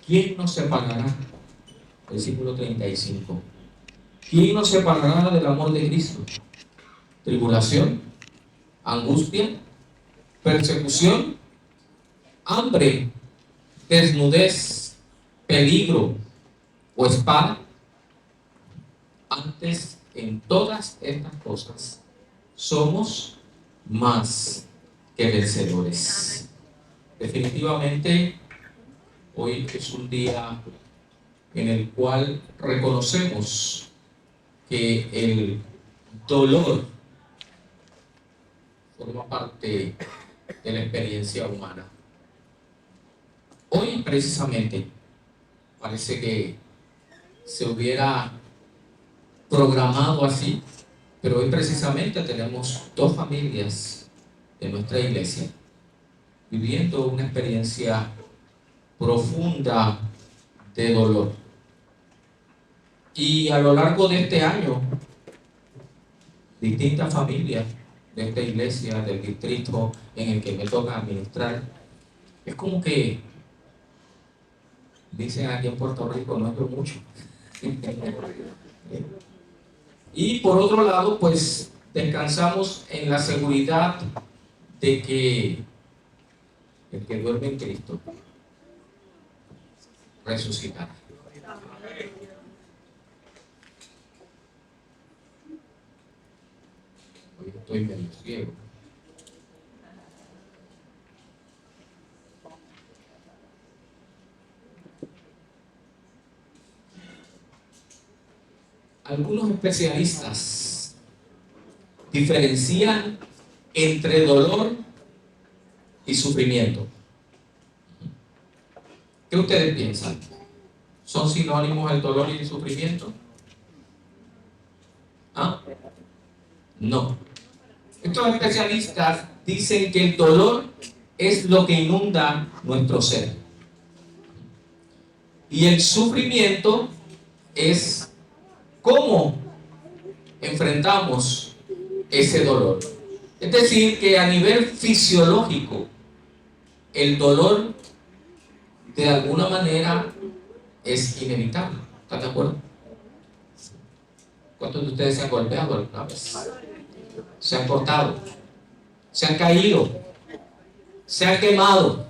¿Quién nos separará? Versículo 35. ¿Quién nos separará del amor de Cristo? ¿Tribulación? ¿Angustia? ¿Persecución? ¿Hambre? ¿Desnudez? ¿Peligro? ¿O espada? Antes, en todas estas cosas, somos más que vencedores. Definitivamente, hoy es un día en el cual reconocemos que el dolor forma parte de la experiencia humana. Hoy precisamente parece que se hubiera programado así, pero hoy precisamente tenemos dos familias de nuestra iglesia viviendo una experiencia profunda de dolor. Y a lo largo de este año, distintas familias de esta iglesia, del distrito en el que me toca administrar, es como que dicen aquí en Puerto Rico, no es lo mucho. Y por otro lado, pues descansamos en la seguridad de que el que duerme en Cristo resucitará. Hoy estoy medio ciego. Algunos especialistas diferencian entre dolor y sufrimiento. ¿Qué ustedes piensan? ¿Son sinónimos el dolor y el sufrimiento? ¿Ah? No. Estos especialistas dicen que el dolor es lo que inunda nuestro ser. Y el sufrimiento es cómo enfrentamos ese dolor. Es decir, que a nivel fisiológico, el dolor de alguna manera es inevitable. ¿Están de acuerdo? ¿Cuántos de ustedes se han golpeado alguna vez? Se han cortado, se han caído, se han quemado.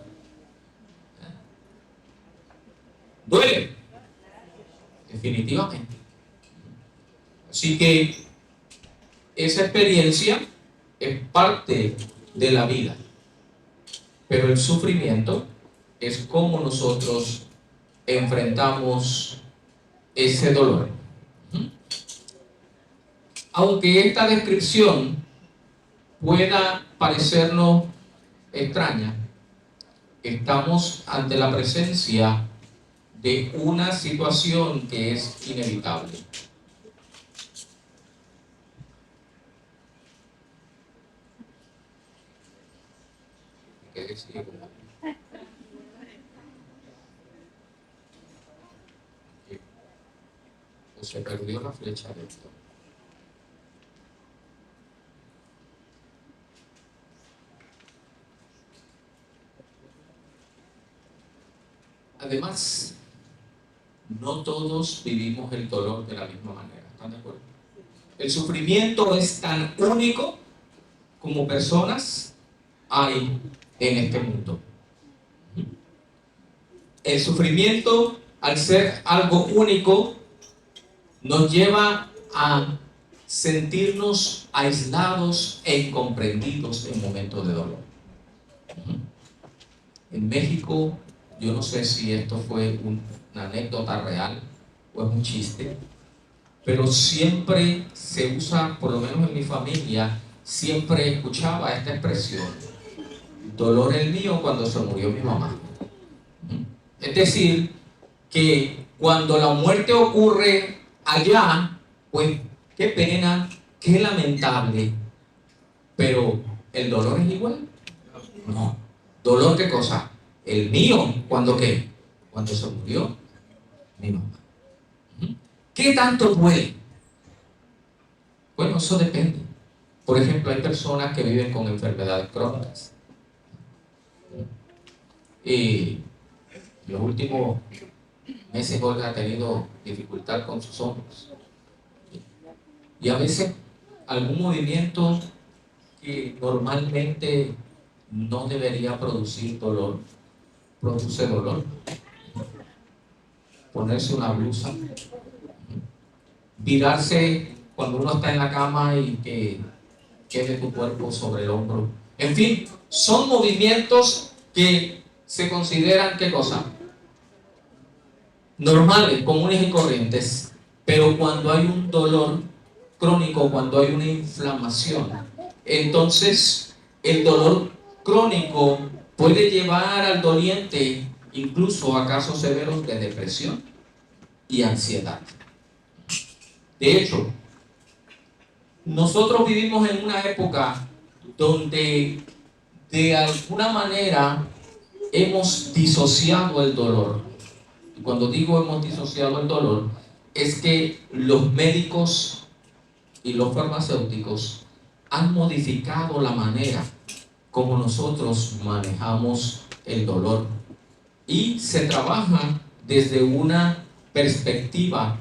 Duele, definitivamente. Así que esa experiencia es parte de la vida, pero el sufrimiento es cómo nosotros enfrentamos ese dolor. Aunque esta descripción pueda parecernos extraña, estamos ante la presencia de una situación que es inevitable. ¿Qué decir? O se perdió la flecha de esto. Además, no todos vivimos el dolor de la misma manera. ¿Están de acuerdo? El sufrimiento es tan único como personas hay en este mundo. El sufrimiento, al ser algo único, nos lleva a sentirnos aislados e incomprendidos en momentos de dolor. En México, yo no sé si esto fue una anécdota real o es un chiste, pero siempre se usa, por lo menos en mi familia, siempre escuchaba esta expresión: dolor el mío cuando se murió mi mamá. Es decir, que cuando la muerte ocurre allá, pues qué pena, qué lamentable, pero ¿el dolor es igual? No. ¿Dolor qué cosa? El mío, ¿cuándo qué? Cuando se murió mi mamá. ¿Qué tanto duele? Bueno, eso depende. Por ejemplo, hay personas que viven con enfermedades crónicas. Y los últimos meses Olga ha tenido dificultad con sus hombros. Y a veces algún movimiento que normalmente no debería producir dolor, produce dolor. Ponerse una blusa, virarse cuando uno está en la cama y que quede tu cuerpo sobre el hombro. En fin, son movimientos que se consideran, ¿qué cosa? Normales, comunes y corrientes. Pero cuando hay un dolor crónico, cuando hay una inflamación, entonces el dolor crónico puede llevar al doliente incluso a casos severos de depresión y ansiedad. De hecho, nosotros vivimos en una época donde de alguna manera hemos disociado el dolor. Y cuando digo hemos disociado el dolor, es que los médicos y los farmacéuticos han modificado la manera como nosotros manejamos el dolor. Y se trabaja desde una perspectiva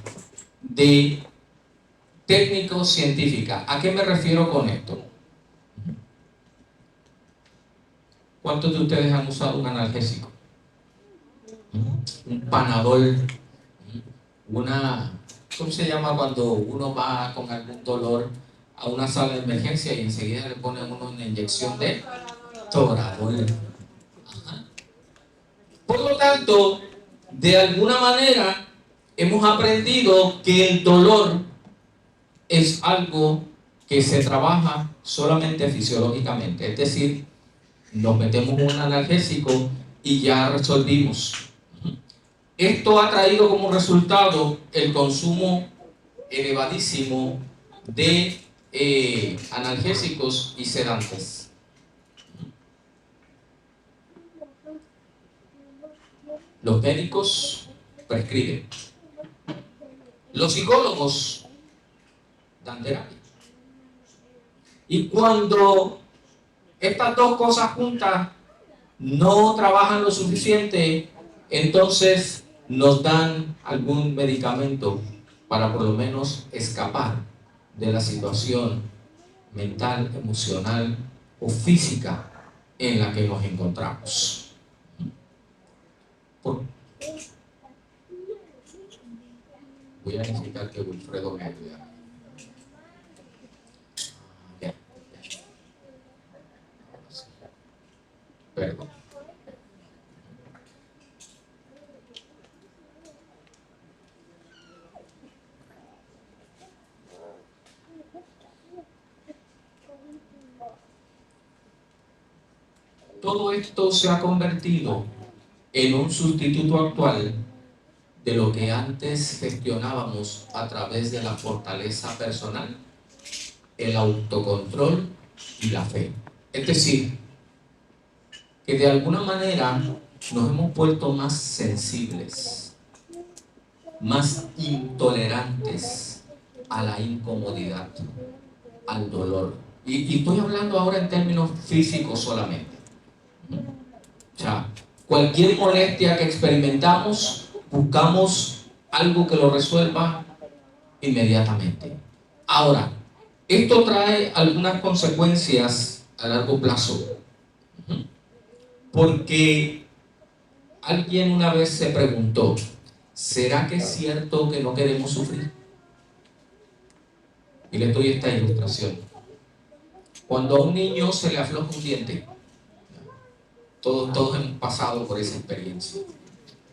de técnico-científica. ¿A qué me refiero con esto? ¿Cuántos de ustedes han usado un analgésico? Un Panadol, ¿cómo se llama cuando uno va con algún dolor a una sala de emergencia y enseguida le ponen uno una inyección de Toradol? Por lo tanto, de alguna manera hemos aprendido que el dolor es algo que se trabaja solamente fisiológicamente, es decir, nos metemos un analgésico y ya resolvimos. Esto ha traído como resultado el consumo elevadísimo de analgésicos y sedantes. Los médicos prescriben. Los psicólogos dan terapia. Y cuando estas dos cosas juntas no trabajan lo suficiente, entonces nos dan algún medicamento para por lo menos escapar de la situación mental, emocional o física en la que nos encontramos. Voy a necesitar que Wilfredo me ayude. Perdón. Todo esto se ha convertido en un sustituto actual de lo que antes gestionábamos a través de la fortaleza personal, el autocontrol y la fe. Es decir, que de alguna manera nos hemos vuelto más sensibles, más intolerantes a la incomodidad, al dolor. Y estoy hablando ahora en términos físicos solamente. O sea, cualquier molestia que experimentamos, buscamos algo que lo resuelva inmediatamente. Ahora, esto trae algunas consecuencias a largo plazo. Porque alguien una vez se preguntó, ¿será que es cierto que no queremos sufrir? Y les doy esta ilustración. Cuando a un niño se le afloja un diente, todos hemos pasado por esa experiencia.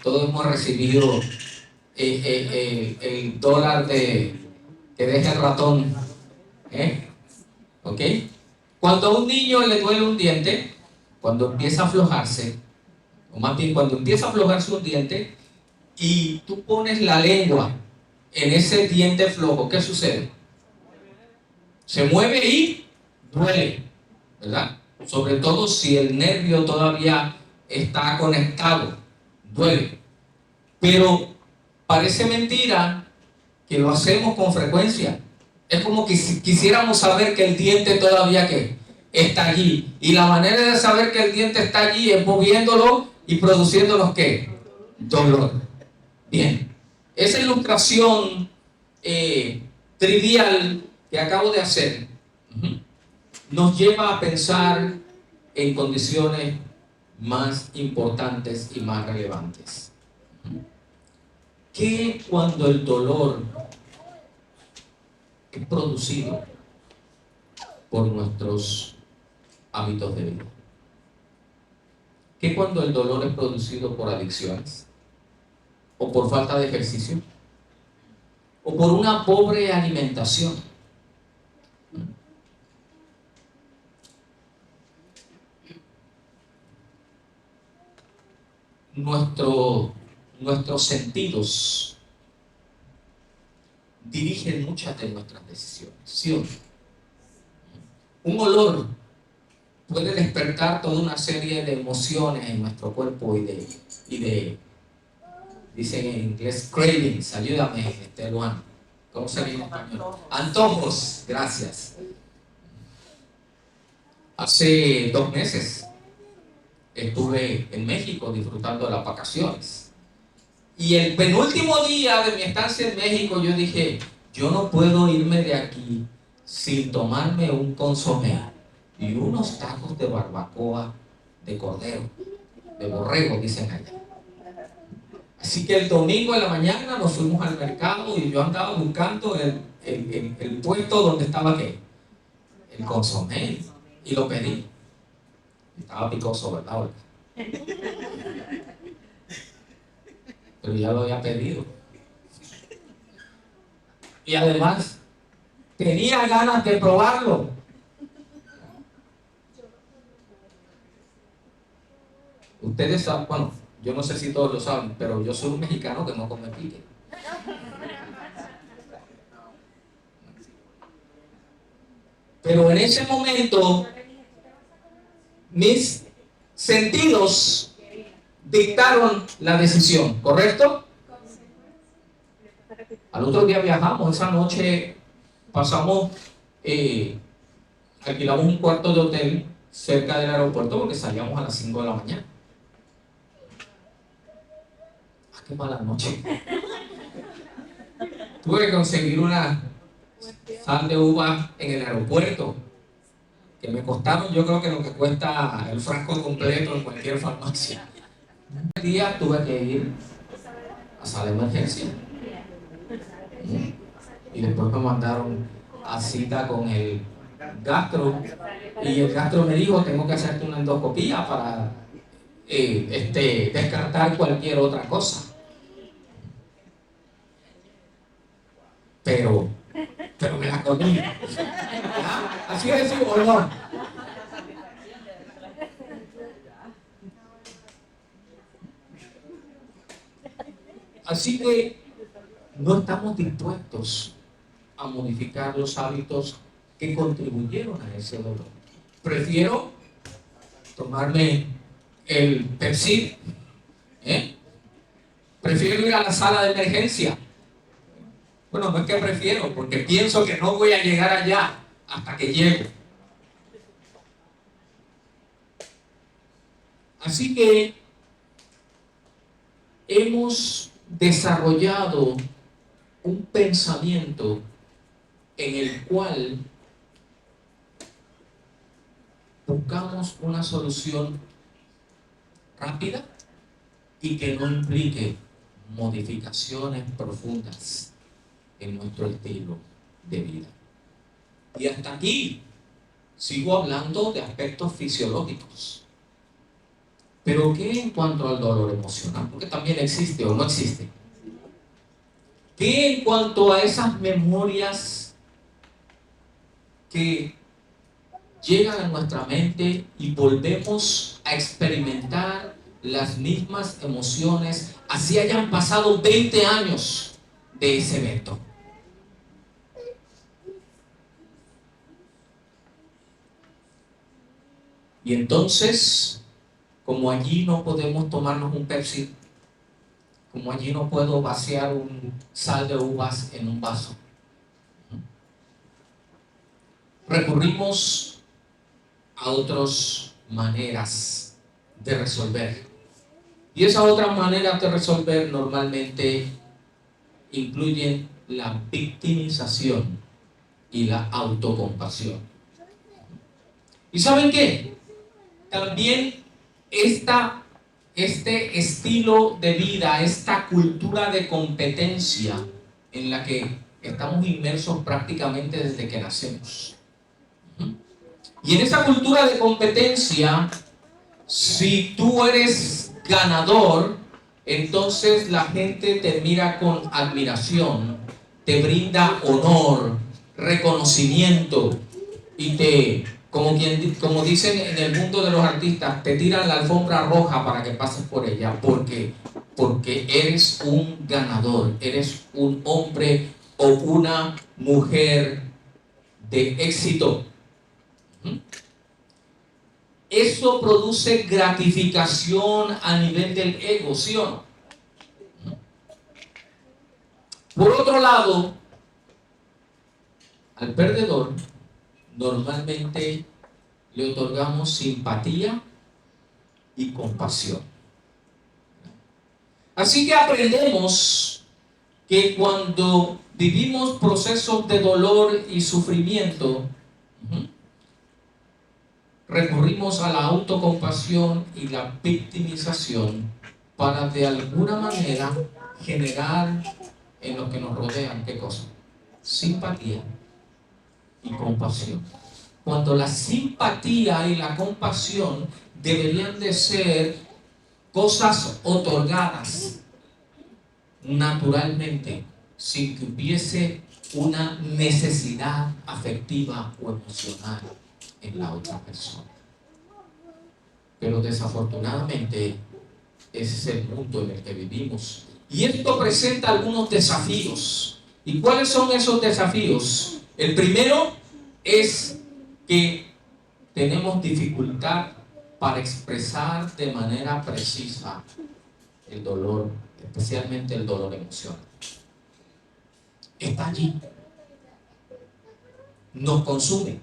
Todos hemos recibido el dólar que deja el ratón. ¿Ok? Cuando a un niño le duele un diente, cuando empieza a aflojarse, o más bien cuando empieza a aflojarse un diente y tú pones la lengua en ese diente flojo, ¿qué sucede? Se mueve y duele, ¿verdad? Sobre todo si el nervio todavía está conectado, duele. Pero parece mentira que lo hacemos con frecuencia. Es como que si quisiéramos saber que el diente todavía está allí. Y la manera de saber que el diente está allí es moviéndolo y produciéndonos ¿qué? dolor. Bien, esa ilustración trivial que acabo de hacer nos lleva a pensar en condiciones más importantes y más relevantes. ¿Qué cuando el dolor es producido por nuestros hábitos de vida? ¿Qué cuando el dolor es producido por adicciones? ¿O por falta de ejercicio? ¿O por una pobre alimentación? Nuestros sentidos dirigen muchas de nuestras decisiones, ¿sí o no? Un olor puede despertar toda una serie de emociones en nuestro cuerpo y de dicen en inglés cravings. Ayúdame, Luan. ¿Cómo se dice en español? Antojos, gracias. Hace 2 meses estuve en México disfrutando de las vacaciones. Y el penúltimo día de mi estancia en México yo dije, yo no puedo irme de aquí sin tomarme un consomé y unos tacos de barbacoa de cordero, de borrego, dicen allá. Así que el domingo en la mañana nos fuimos al mercado y yo andaba buscando el puesto donde estaba ¿qué? El consomé, y lo pedí. Estaba picoso, ¿verdad? Pero ya lo había pedido. Y además tenía ganas de probarlo. Ustedes saben, bueno, yo no sé si todos lo saben, pero yo soy un mexicano que no come pique. Pero en ese momento, mis sentidos dictaron la decisión, ¿correcto? Al otro día viajamos, esa noche pasamos, alquilamos un cuarto de hotel cerca del aeropuerto porque salíamos a las 5 de la mañana. ¡Ah, qué mala noche! Tuve que conseguir una sal de uva en el aeropuerto, que me costaron, yo creo que lo que cuesta el frasco completo en cualquier farmacia. Un día tuve que ir a sala de emergencia. Y después me mandaron a cita con el gastro. Y el gastro me dijo, tengo que hacerte una endoscopía para descartar cualquier otra cosa. Pero me la comí. ¿Ah? Así es decir, o no. Así que no estamos dispuestos a modificar los hábitos que contribuyeron a ese dolor. Prefiero tomarme el Pepsi, prefiero ir a la sala de emergencia. Bueno, no es que prefiero, porque pienso que no voy a llegar allá hasta que llegue. Así que hemos desarrollado un pensamiento en el cual buscamos una solución rápida y que no implique modificaciones profundas en nuestro estilo de vida. Y hasta aquí sigo hablando de aspectos fisiológicos. Pero ¿qué en cuanto al dolor emocional? Porque también existe o no existe. ¿Qué en cuanto a esas memorias que llegan a nuestra mente y volvemos a experimentar las mismas emociones, así hayan pasado 20 años de ese evento? Y entonces, como allí no podemos tomarnos un Pepsi, como allí no puedo vaciar un sal de uvas en un vaso, recurrimos a otras maneras de resolver Y esas otras maneras de resolver normalmente incluyen la victimización y la autocompasión. ¿Y saben qué? También este estilo de vida, esta cultura de competencia en la que estamos inmersos prácticamente desde que nacemos. Y en esa cultura de competencia, si tú eres ganador, entonces la gente te mira con admiración, te brinda honor, reconocimiento y como dicen en el mundo de los artistas, te tiran la alfombra roja para que pases por ella, porque eres un ganador, eres un hombre o una mujer de éxito. Eso produce gratificación a nivel del ego, ¿sí o no? Por otro lado, al perdedor normalmente le otorgamos simpatía y compasión. Así que aprendemos que cuando vivimos procesos de dolor y sufrimiento, recurrimos a la autocompasión y la victimización para de alguna manera generar en los que nos rodean, ¿qué cosa? Simpatía y compasión. Cuando la simpatía y la compasión deberían de ser cosas otorgadas naturalmente, sin que hubiese una necesidad afectiva o emocional en la otra persona. Pero desafortunadamente ese es el mundo en el que vivimos. Y esto presenta algunos desafíos. ¿Y cuáles son esos desafíos? El primero es que tenemos dificultad para expresar de manera precisa el dolor, especialmente el dolor emocional. Está allí, nos consume,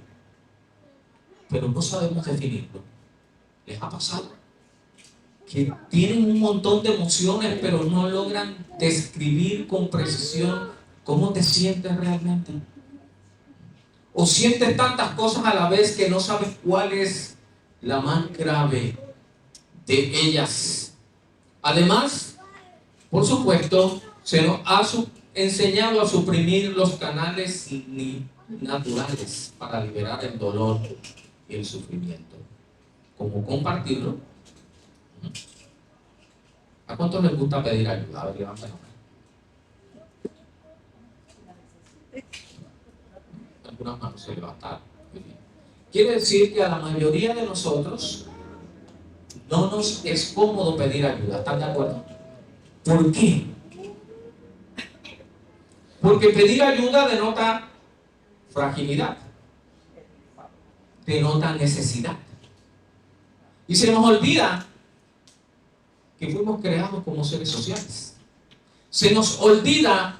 pero no sabemos definirlo. ¿Les ha pasado? Que tienen un montón de emociones, pero no logran describir con precisión cómo te sientes realmente. O sientes tantas cosas a la vez que no sabes cuál es la más grave de ellas. Además, por supuesto, se nos ha enseñado a suprimir los canales naturales para liberar el dolor y el sufrimiento. Como compartirlo. ¿A cuántos les gusta pedir ayuda? A ver, levanten la mano. Algunas manos se levantaron. Quiere decir que a la mayoría de nosotros no nos es cómodo pedir ayuda. ¿Están de acuerdo? ¿Por qué? Porque pedir ayuda denota fragilidad, denota necesidad. Y se nos olvida que fuimos creados como seres sociales. Se nos olvida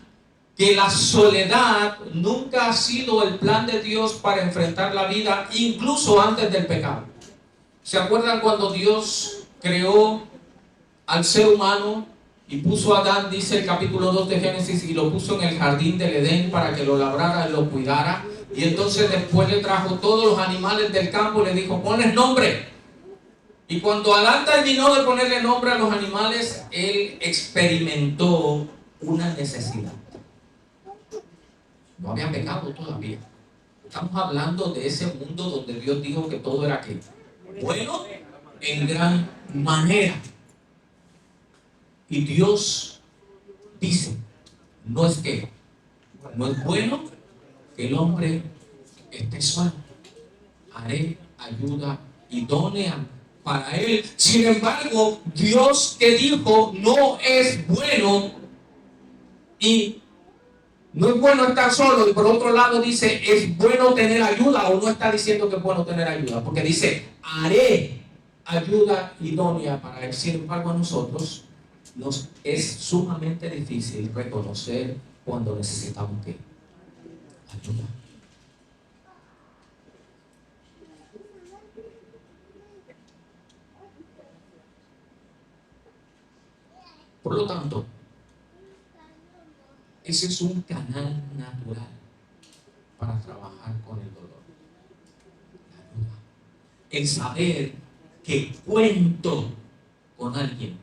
que la soledad nunca ha sido el plan de Dios para enfrentar la vida, incluso antes del pecado. ¿Se acuerdan cuando Dios creó al ser humano y puso a Adán, dice el capítulo 2 de Génesis, y lo puso en el jardín del Edén para que lo labrara y lo cuidara? Y entonces después le trajo todos los animales del campo y le dijo, ponles nombre. Y cuando Adán terminó de ponerle nombre a los animales, él experimentó una necesidad. No había pecado todavía. Estamos hablando de ese mundo donde Dios dijo que todo era ¿qué? Bueno en gran manera. Y Dios dice, no es bueno que el hombre esté solo. Haré ayuda idónea para él. Sin embargo, Dios que dijo no es bueno y no es bueno estar solo, y por otro lado dice es bueno tener ayuda, o no está diciendo que es bueno tener ayuda, porque dice haré ayuda idónea para él. Sin embargo, a nosotros nos es sumamente difícil reconocer cuando necesitamos ¿qué? Ayuda. Por lo tanto, ese es un canal natural para trabajar con el dolor. La ayuda. El saber que cuento con alguien,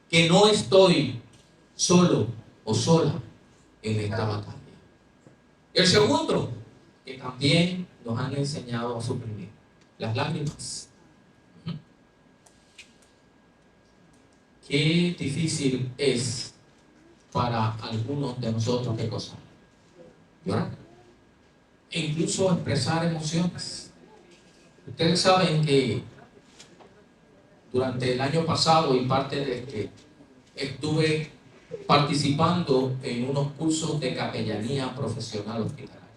que no estoy solo o sola en esta batalla. El segundo, que también nos han enseñado a suprimir, las lágrimas. Qué difícil es para algunos de nosotros, ¿qué cosa? Llorar. E incluso expresar emociones. Ustedes saben que durante el año pasado y parte de este, estuve participando en unos cursos de capellanía profesional hospitalaria.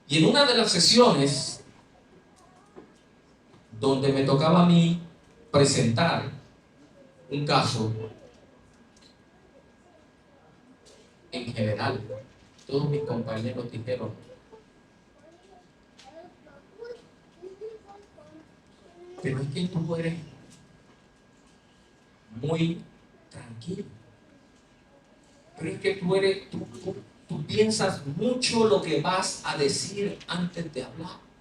Y en una de las sesiones donde me tocaba a mí presentar un caso, en general, todos mis compañeros dijeron: pero es que tú eres muy tranquilo. Pero es que tú piensas mucho lo que vas a decir antes de hablar.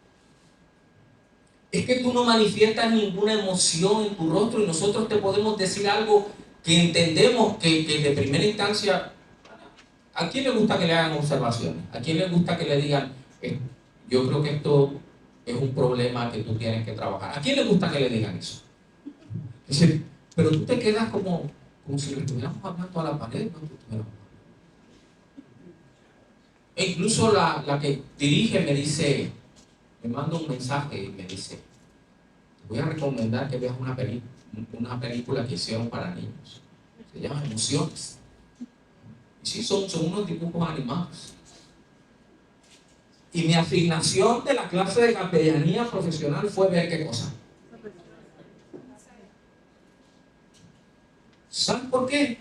Es que tú no manifiestas ninguna emoción en tu rostro y nosotros te podemos decir algo que entendemos que de primera instancia. ¿A quién le gusta que le hagan observaciones? ¿A quién le gusta que le digan, yo creo que esto es un problema que tú tienes que trabajar? ¿A quién le gusta que le digan eso? Es decir, pero tú te quedas como si le estuviéramos hablando a la pared, ¿no? E incluso la que dirige me manda un mensaje y me dice: te voy a recomendar que veas una película que hicieron para niños. Se llama Emociones. Y sí, son unos dibujos animados. Y mi asignación de la clase de capellanía profesional fue ver qué cosa. ¿Sabes por qué?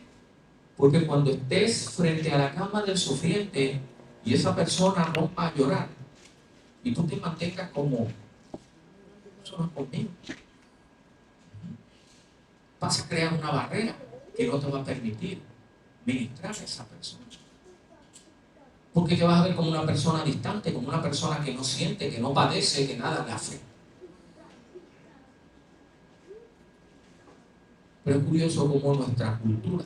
Porque cuando estés frente a la cama del sufriente y esa persona rompa a llorar y tú te mantengas como, eso no es conmigo, vas a crear una barrera que no te va a permitir ministrar a esa persona. Porque te vas a ver como una persona distante, como una persona que no siente, que no padece, que nada le afecta. Pero es curioso cómo nuestra cultura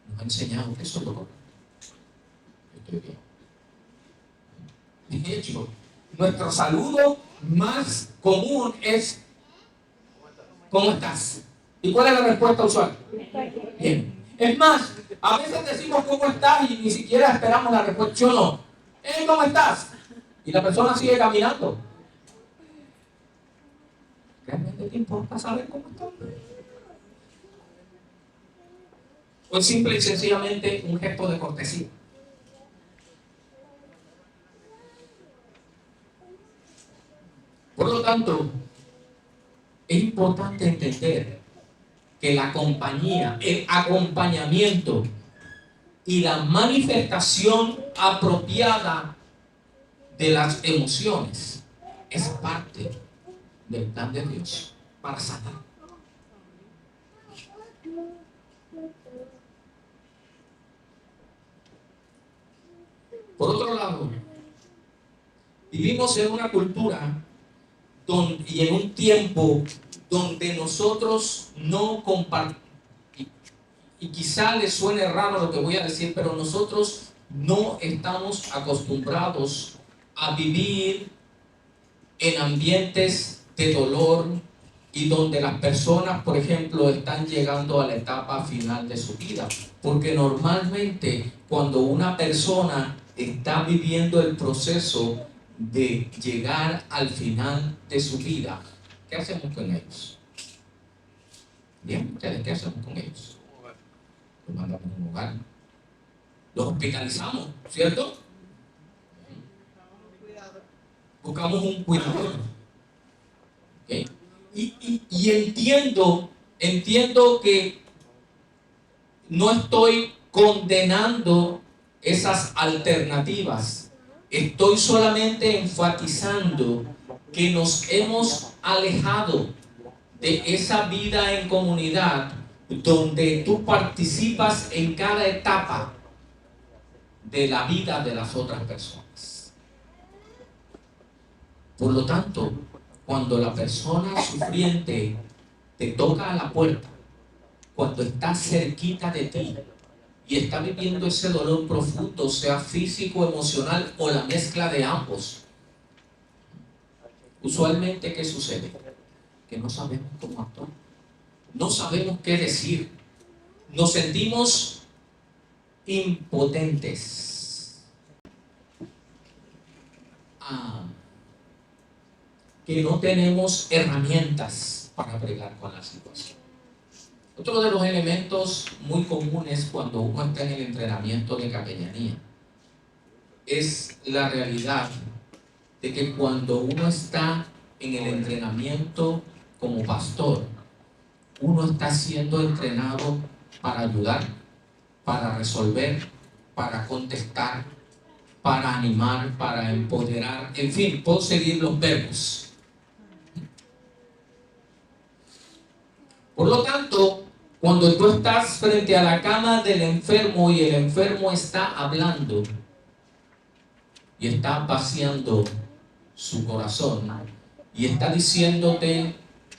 nos ha enseñado que eso es lo correcto. Estoy bien. De hecho, nuestro saludo más común es: ¿cómo estás? ¿Y cuál es la respuesta usual? Bien. Es más, a veces decimos ¿cómo estás? Y ni siquiera esperamos la respuesta. ¿Sí o no? ¿Cómo estás? Y la persona sigue caminando. ¿Realmente te importa saber cómo estás? O es simple y sencillamente un gesto de cortesía. Por lo tanto, es importante entender que la compañía, el acompañamiento y la manifestación apropiada de las emociones es parte del plan de Dios para sanar. Por otro lado, vivimos en una cultura y en un tiempo donde nosotros no compartimos, y quizá les suene raro lo que voy a decir, pero nosotros no estamos acostumbrados a vivir en ambientes de dolor y donde las personas, por ejemplo, están llegando a la etapa final de su vida. Porque normalmente cuando una persona está viviendo el proceso de llegar al final de su vida, ¿qué hacemos con ellos? Bien, ustedes, ¿qué hacemos con ellos? Los mandamos a un hogar, los hospitalizamos, ¿cierto? Buscamos un cuidador. ¿Okay? Y entiendo que no estoy condenando esas alternativas. Estoy solamente enfatizando que nos hemos alejado de esa vida en comunidad donde tú participas en cada etapa de la vida de las otras personas. Por lo tanto, cuando la persona sufriente te toca a la puerta, cuando está cerquita de ti y está viviendo ese dolor profundo, sea físico, emocional o la mezcla de ambos, usualmente, ¿qué sucede? Que no sabemos cómo actuar, no sabemos qué decir, nos sentimos impotentes, que no tenemos herramientas para bregar con la situación. Otro de los elementos muy comunes cuando uno está en el entrenamiento de capellanía es la realidad de que cuando uno está en el entrenamiento como pastor, uno está siendo entrenado para ayudar, para resolver, para contestar, para animar, para empoderar, en fin, puedo seguir los verbos. Por lo tanto, cuando tú estás frente a la cama del enfermo y el enfermo está hablando y está vaciando su corazón y está diciéndote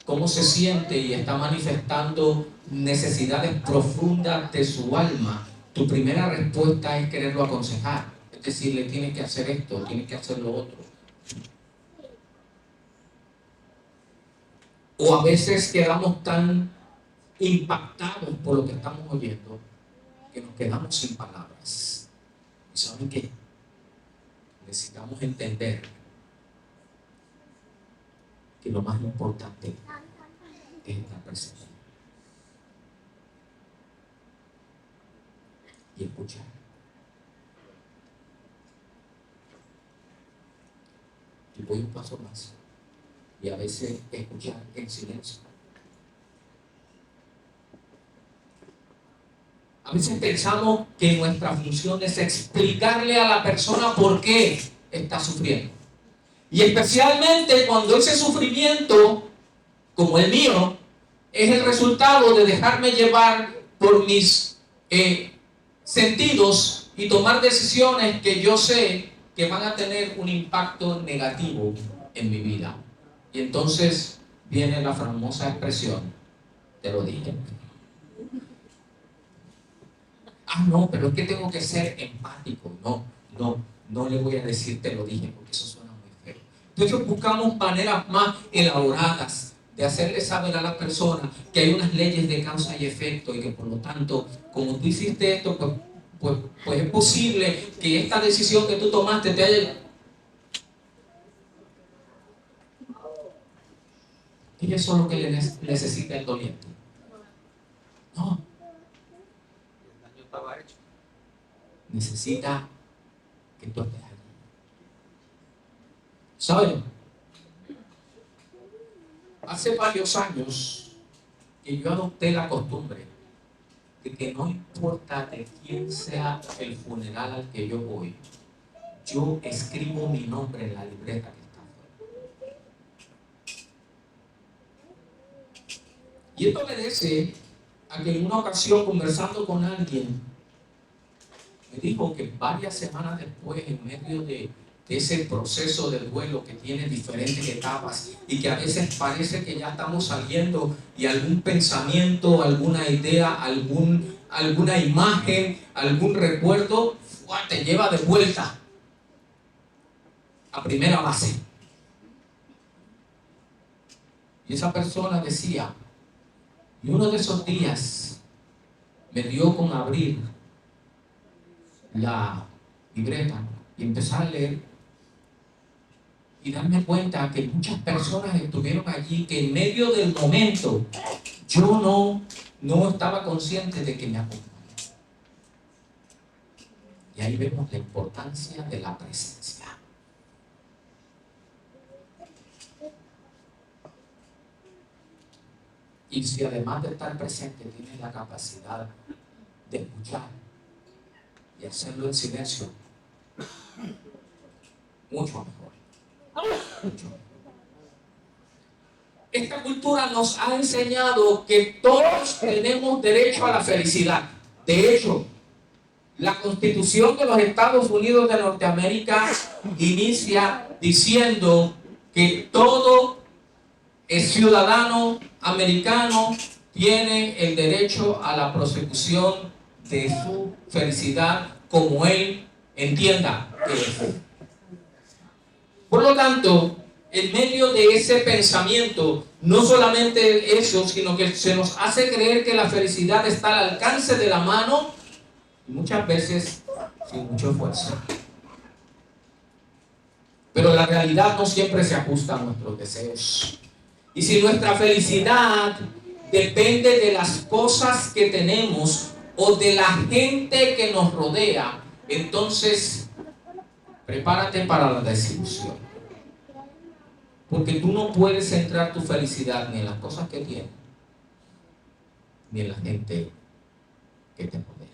cómo se siente y está manifestando necesidades profundas de su alma, tu primera respuesta es quererlo aconsejar. Es decir, le tienes que hacer esto, tienes que hacer lo otro. O a veces quedamos tan impactados por lo que estamos oyendo que nos quedamos sin palabras. ¿Y saben qué? Necesitamos entender que lo más importante es estar presente y escuchar. Y voy un paso más. Y a veces escuchar en silencio. A veces pensamos que nuestra función es explicarle a la persona por qué está sufriendo. Y especialmente cuando ese sufrimiento, como el mío, es el resultado de dejarme llevar por mis sentidos y tomar decisiones que yo sé que van a tener un impacto negativo en mi vida. Y entonces viene la famosa expresión, te lo dije. No, pero es que tengo que ser empático. No le voy a decir te lo dije porque eso suena muy feo. Entonces buscamos maneras más elaboradas de hacerle saber a la persona que hay unas leyes de causa y efecto y que por lo tanto, como tú hiciste esto, pues es posible que esta decisión que tú tomaste te haya... Y eso es lo que le necesita el doliente. No. El daño estaba hecho. Necesita que tú estés allí. ¿Saben? Hace varios años que yo adopté la costumbre de que no importa de quién sea el funeral al que yo voy, yo escribo mi nombre en la libreta que está afuera. Y esto obedece a que en una ocasión, conversando con alguien, me dijo que varias semanas después, en medio de ese proceso del duelo que tiene diferentes etapas y que a veces parece que ya estamos saliendo y algún pensamiento, alguna idea, alguna imagen, algún recuerdo te lleva de vuelta a primera base. Y esa persona decía, y uno de esos días me dio con abrir la libreta y empezar a leer y darme cuenta que muchas personas estuvieron allí, que en medio del momento yo no estaba consciente de que me acompañaban. Y ahí vemos la importancia de la presencia. Y si además de estar presente tienes la capacidad de escuchar y hacerlo en silencio, mucho mejor. Mucho mejor. Esta cultura nos ha enseñado que todos tenemos derecho a la felicidad. De hecho, la Constitución de los Estados Unidos de Norteamérica inicia diciendo que todo ciudadano americano tiene el derecho a la prosecución de su felicidad como él entienda que es. Por lo tanto, en medio de ese pensamiento, no solamente eso, sino que se nos hace creer que la felicidad está al alcance de la mano y muchas veces sin mucho esfuerzo. Pero la realidad no siempre se ajusta a nuestros deseos. Y si nuestra felicidad depende de las cosas que tenemos o de la gente que nos rodea, entonces prepárate para la desilusión. Porque tú no puedes centrar tu felicidad ni en las cosas que tienes, ni en la gente que te rodea.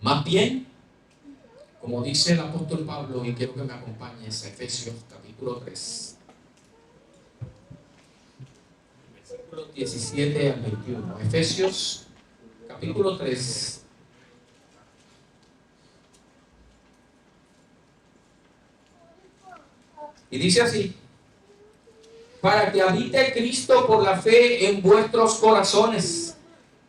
Más bien, como dice el apóstol Pablo, y quiero que me acompañes a Efesios capítulo 3, versículos 17 al 21. Efesios capítulo 3. Y dice así: para que habite Cristo por la fe en vuestros corazones,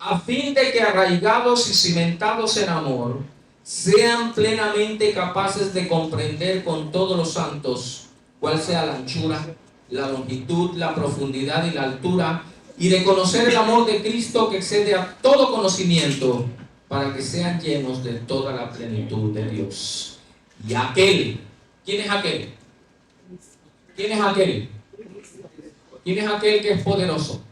a fin de que arraigados y cimentados en amor, sean plenamente capaces de comprender con todos los santos cuál sea la anchura, la longitud, la profundidad y la altura, y de conocer el amor de Cristo que excede a todo conocimiento, para que sean llenos de toda la plenitud de Dios. Y aquel, ¿quién es aquel? ¿Quién es aquel? ¿Quién es aquel que es poderoso?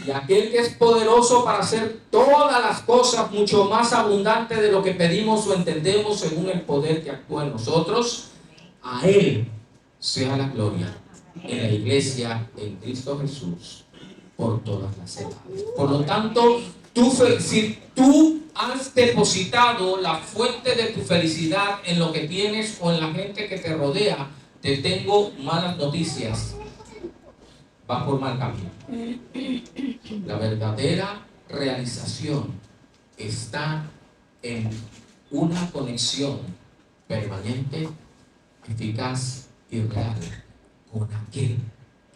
Y aquel que es poderoso para hacer todas las cosas mucho más abundantes de lo que pedimos o entendemos según el poder que actúa en nosotros, a Él sea la gloria en la iglesia, en Cristo Jesús, por todas las edades. Por lo tanto, si tú has depositado la fuente de tu felicidad en lo que tienes o en la gente que te rodea, te tengo malas noticias. Vas por mal camino. La verdadera realización está en una conexión permanente, eficaz y real con aquel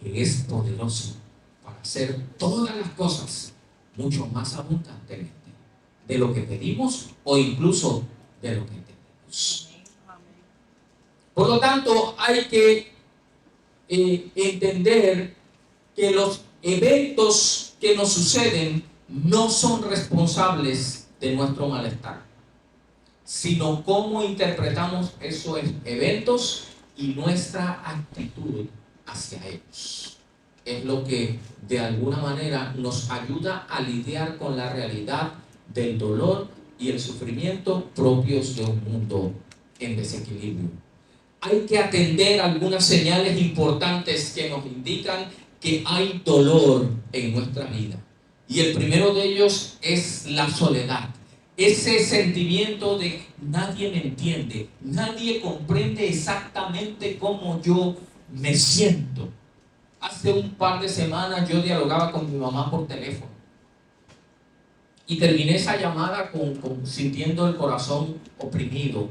que es poderoso para hacer todas las cosas mucho más abundantemente de lo que pedimos o incluso de lo que tenemos. Por lo tanto, hay que entender que los eventos que nos suceden no son responsables de nuestro malestar, sino cómo interpretamos esos eventos y nuestra actitud hacia ellos. Es lo que de alguna manera nos ayuda a lidiar con la realidad del dolor y el sufrimiento propios de un mundo en desequilibrio. Hay que atender algunas señales importantes que nos indican que hay dolor en nuestra vida. Y el primero de ellos es la soledad. Ese sentimiento de nadie me entiende, nadie comprende exactamente cómo yo me siento. Hace un par de semanas yo dialogaba con mi mamá por teléfono y terminé esa llamada sintiendo el corazón oprimido,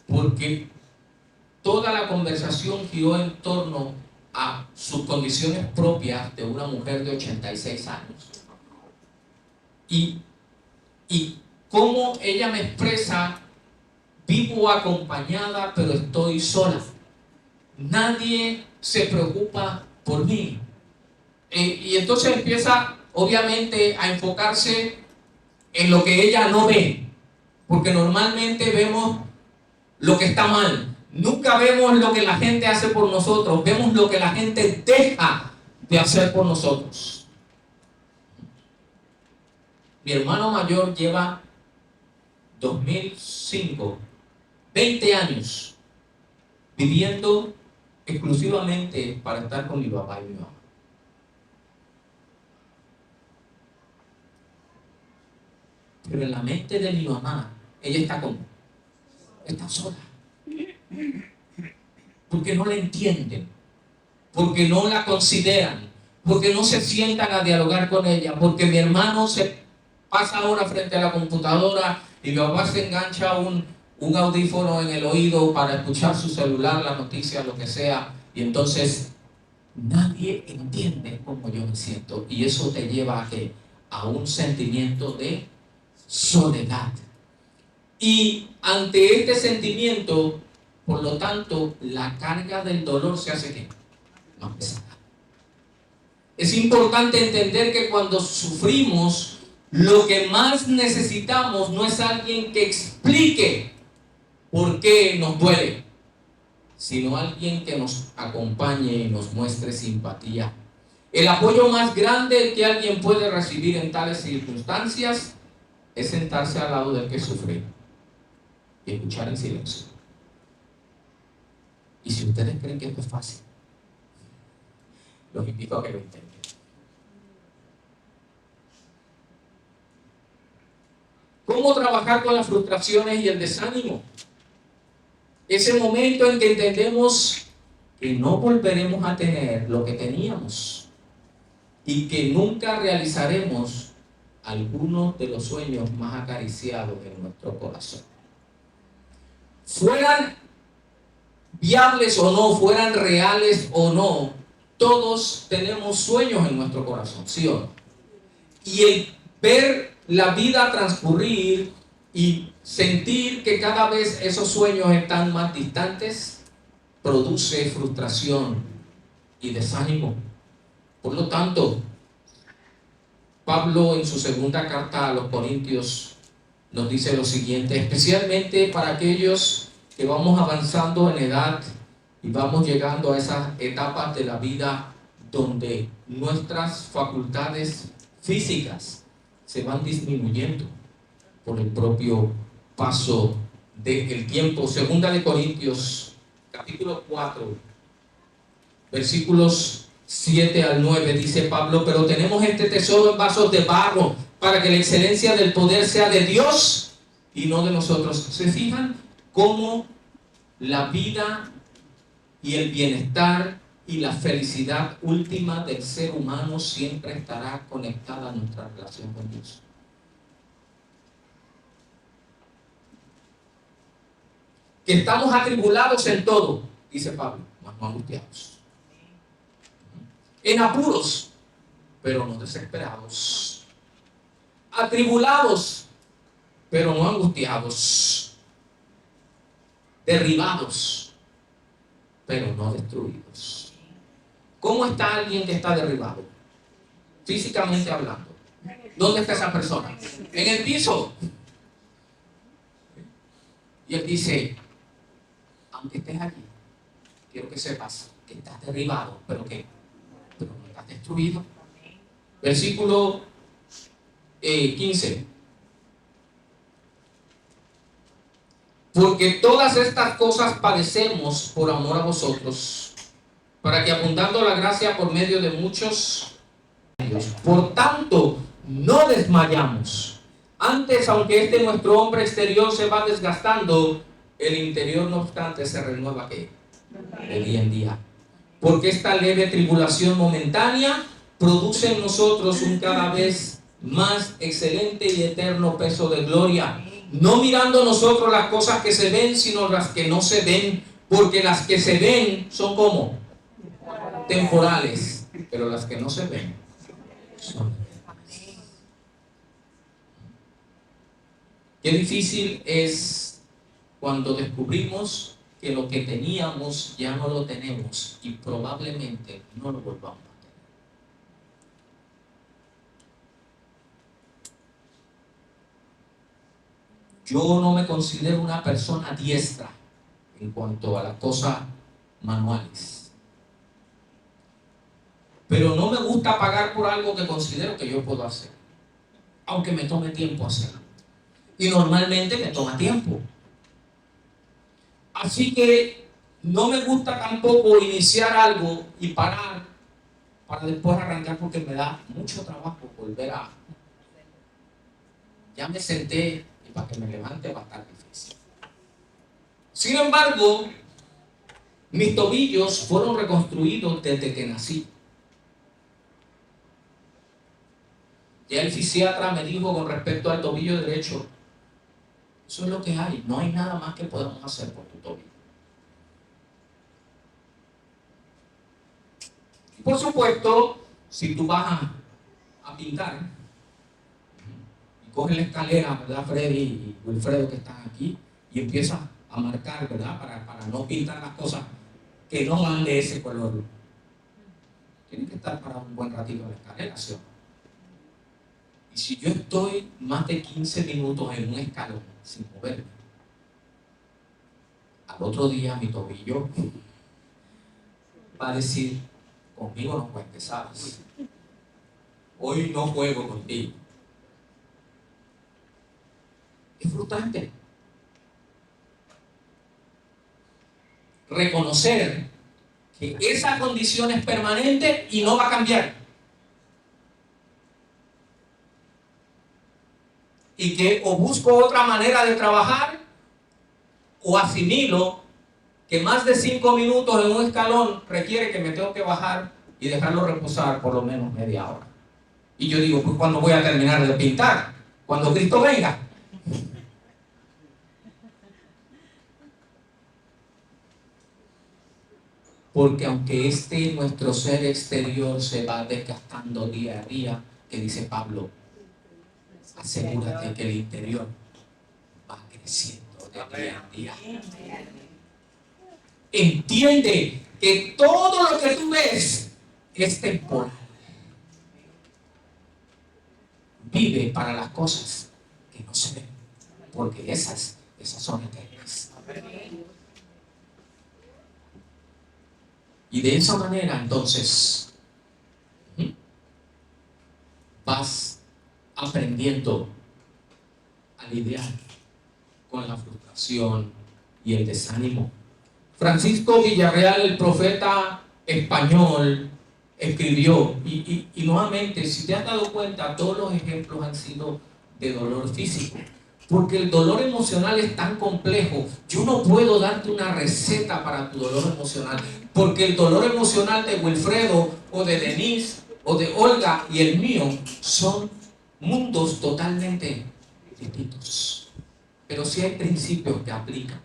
porque toda la conversación giró en torno a sus condiciones propias de una mujer de 86 años. Y cómo ella me expresa: vivo acompañada, pero estoy sola. Nadie se preocupa por mí. Y entonces empieza, obviamente, a enfocarse en lo que ella no ve. Porque normalmente vemos lo que está mal. Nunca vemos lo que la gente hace por nosotros. Vemos lo que la gente deja de hacer por nosotros. Mi hermano mayor lleva 2005, 20 años viviendo exclusivamente para estar con mi papá y mi mamá. Pero en la mente de mi mamá, ella está sola. porque no la entienden, porque no la consideran, porque no se sientan a dialogar con ella, porque mi hermano se pasa ahora frente a la computadora y mi papá se engancha un audífono en el oído para escuchar su celular, la noticia, lo que sea, y entonces nadie entiende cómo yo me siento, y eso te lleva a ¿qué? A un sentimiento de soledad. Y ante este sentimiento, por lo tanto, la carga del dolor se hace ¿qué? Más pesada. Es importante entender que cuando sufrimos, lo que más necesitamos no es alguien que explique por qué nos duele, sino alguien que nos acompañe y nos muestre simpatía. El apoyo más grande que alguien puede recibir en tales circunstancias es sentarse al lado del que sufre y escuchar en silencio. Y si ustedes creen que esto es fácil, los invito a que lo intenten. ¿Cómo trabajar con las frustraciones y el desánimo? Ese momento en que entendemos que no volveremos a tener lo que teníamos y que nunca realizaremos algunos de los sueños más acariciados en nuestro corazón. Fueran viables o no, fueran reales o no, todos tenemos sueños en nuestro corazón, ¿sí o no? Y el ver la vida transcurrir y sentir que cada vez esos sueños están más distantes produce frustración y desánimo. Por lo tanto, Pablo en su segunda carta a los Corintios nos dice lo siguiente, especialmente para aquellos que vamos avanzando en edad y vamos llegando a esas etapas de la vida donde nuestras facultades físicas se van disminuyendo por el propio paso del tiempo. Segunda de Corintios, capítulo 4, versículos 7 al 9, dice Pablo, pero tenemos este tesoro en vasos de barro, para que la excelencia del poder sea de Dios y no de nosotros. ¿Se fijan cómo la vida y el bienestar y la felicidad última del ser humano siempre estará conectada a nuestra relación con Dios? Que estamos atribulados en todo, dice Pablo, mas no angustiados. En apuros, pero no desesperados. Atribulados, pero no angustiados. Derribados, pero no destruidos. ¿Cómo está alguien que está derribado? Físicamente hablando. ¿Dónde está esa persona? En el piso. Y él dice, aunque estés aquí, quiero que sepas que estás derribado, pero que no estás destruido. Versículo 15. Porque todas estas cosas padecemos por amor a vosotros, para que abundando la gracia por medio de muchos, por tanto, no desmayamos. Antes, aunque nuestro hombre exterior se va desgastando, el interior no obstante se renueva ¿qué? De día en día. Porque esta leve tribulación momentánea produce en nosotros un cada vez más excelente y eterno peso de gloria. No mirando nosotros las cosas que se ven, sino las que no se ven, porque las que se ven son como temporales, pero las que no se ven son eternas. Qué difícil es cuando descubrimos que lo que teníamos ya no lo tenemos y probablemente no lo volvamos a tener. Yo no me considero una persona diestra en cuanto a las cosas manuales, pero no me gusta pagar por algo que considero que yo puedo hacer, aunque me tome tiempo hacerlo, y normalmente me toma tiempo. Así que no me gusta tampoco iniciar algo y parar para después arrancar, porque me da mucho trabajo volver a... Ya me senté y para que me levante va a estar difícil. Sin embargo, Mis tobillos fueron reconstruidos desde que nací. Ya el fisiatra me dijo con respecto al tobillo derecho, eso es lo que hay, no hay nada más que podamos hacer por tu tobillo. Y por supuesto, si tú vas a pintar y coges la escalera, ¿verdad, Freddy y Wilfredo que están aquí, y empiezas a marcar, ¿verdad? Para no pintar las cosas que no van de ese color. Tienen que estar para un buen ratito en la escalera, ¿sí? Y si yo estoy más de 15 minutos en un escalón sin moverme, al otro día mi tobillo va a decir, conmigo no cuentes, ¿sabes? Hoy no juego contigo. Es frustrante. Reconocer que esa condición es permanente y no va a cambiar. Y que o busco otra manera de trabajar o asimilo que más de 5 minutos en un escalón requiere que me tengo que bajar y dejarlo reposar por lo menos media hora. Y yo digo, pues ¿cuándo voy a terminar de pintar? Cuando Cristo venga. Porque aunque nuestro ser exterior se va desgastando día a día, que dice Pablo, asegúrate que el interior va creciendo de día a día. Entiende que todo lo que tú ves es temporal. Vive para las cosas que no se ven, porque esas son eternas. Y de esa manera entonces vas aprendiendo a lidiar con la frustración y el desánimo. Francisco Villarreal, el profeta español, escribió, y nuevamente, si te has dado cuenta, todos los ejemplos han sido de dolor físico, porque el dolor emocional es tan complejo. Yo no puedo darte una receta para tu dolor emocional, porque el dolor emocional de Wilfredo o de Denise o de Olga y el mío son mundos totalmente distintos, pero sí hay principios que aplican.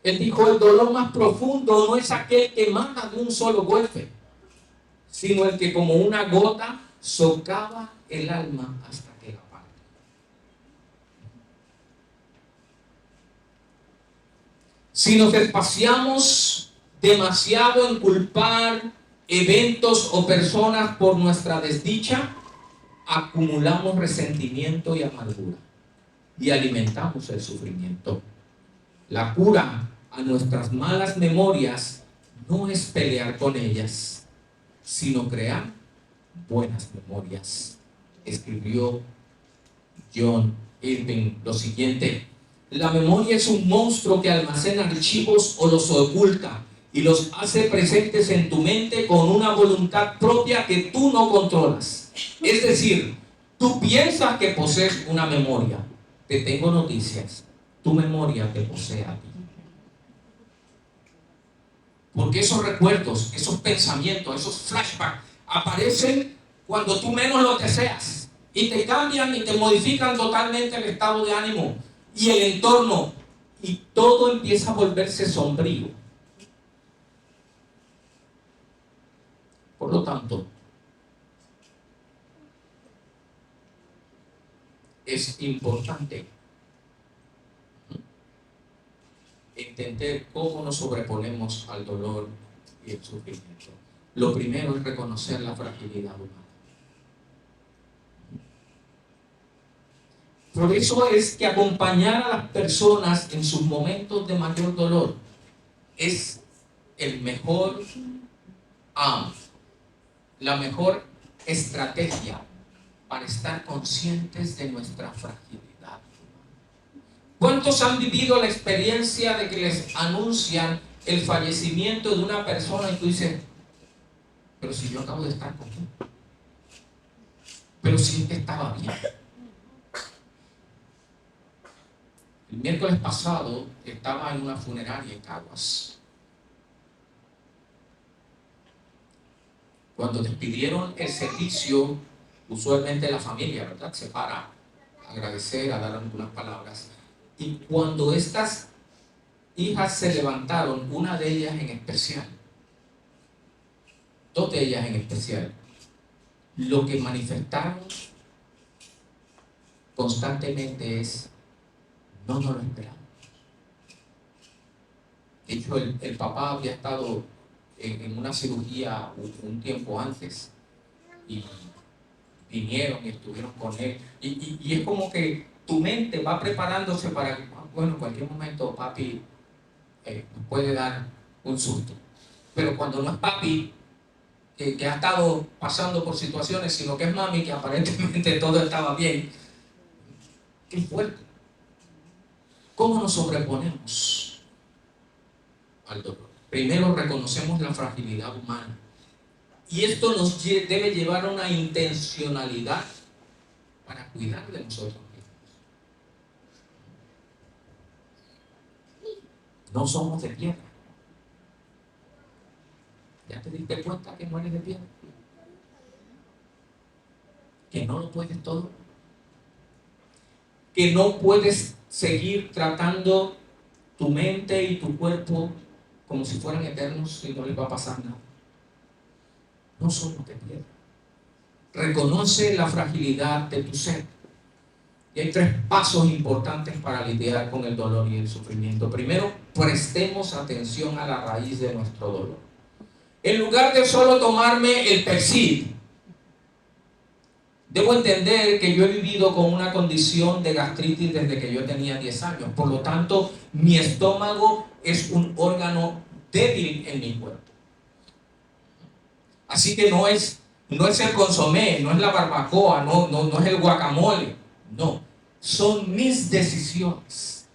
Él dijo, el dolor más profundo no es aquel que mata de un solo golpe, sino el que como una gota socava el alma hasta que la parte. Si nos espaciamos demasiado en culpar eventos o personas por nuestra desdicha, acumulamos resentimiento y amargura y alimentamos el sufrimiento. La cura a nuestras malas memorias no es pelear con ellas, sino crear buenas memorias. Escribió John Irving lo siguiente: la memoria es un monstruo que almacena archivos o los oculta y los hace presentes en tu mente con una voluntad propia que tú no controlas. Es decir, tú piensas que posees una memoria. Te tengo noticias: tu memoria te posee a ti. Porque esos recuerdos, esos pensamientos, esos flashbacks aparecen cuando tú menos lo deseas y te cambian y te modifican totalmente el estado de ánimo y el entorno, y todo empieza a volverse sombrío. Por lo tanto, es importante entender cómo nos sobreponemos al dolor y el sufrimiento. Lo primero es reconocer la fragilidad humana. Por eso es que acompañar a las personas en sus momentos de mayor dolor es el mejor, la mejor estrategia para estar conscientes de nuestra fragilidad. ¿Cuántos han vivido la experiencia de que les anuncian el fallecimiento de una persona y tú dices, pero si yo acabo de estar con él, pero si él estaba bien? El miércoles pasado estaba en una funeraria en Caguas. Cuando despidieron el servicio, usualmente la familia, ¿verdad?, se para a agradecer, a dar algunas palabras. Y cuando estas hijas se levantaron, una de ellas en especial, dos de ellas en especial, lo que manifestaron constantemente es: no nos lo esperamos. De hecho, el papá había estado en una cirugía un tiempo antes y vinieron y estuvieron con él. Y es como que tu mente va preparándose para, bueno, en cualquier momento papi nos puede dar un susto. Pero cuando no es papi, que ha estado pasando por situaciones, sino que es mami, que aparentemente todo estaba bien, qué fuerte. ¿Cómo nos sobreponemos al dolor? Primero reconocemos la fragilidad humana. Y esto nos debe llevar a una intencionalidad para cuidar de nosotros mismos. No somos de piedra. ¿Ya te diste cuenta que no eres de piedra? Que no lo puedes todo. Que no puedes seguir tratando tu mente y tu cuerpo como si fueran eternos y no les va a pasar nada. No somos de piedra. Reconoce la fragilidad de tu ser. Y hay 3 pasos importantes para lidiar con el dolor y el sufrimiento. Primero, prestemos atención a la raíz de nuestro dolor. En lugar de solo tomarme el Persil, debo entender que yo he vivido con una condición de gastritis desde que yo tenía 10 años. Por lo tanto, mi estómago es un órgano débil en mi cuerpo. Así que no es el consomé, no es la barbacoa, no es el guacamole. No, son mis decisiones.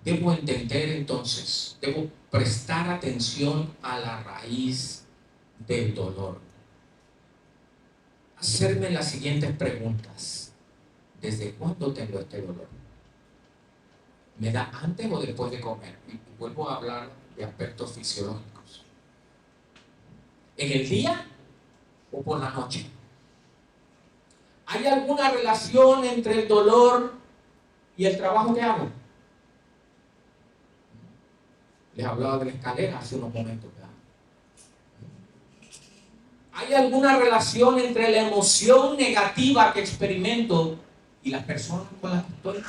Debo entender entonces, debo prestar atención a la raíz del dolor. Hacerme las siguientes preguntas. ¿Desde cuándo tengo este dolor? ¿Me da antes o después de comer? Y vuelvo a hablar de aspectos fisiológicos. ¿En el día o por la noche? ¿Hay alguna relación entre el dolor y el trabajo que hago? Les hablaba de la escalera hace unos momentos, ¿verdad? ¿Hay alguna relación entre la emoción negativa que experimento y las personas con las que estoy?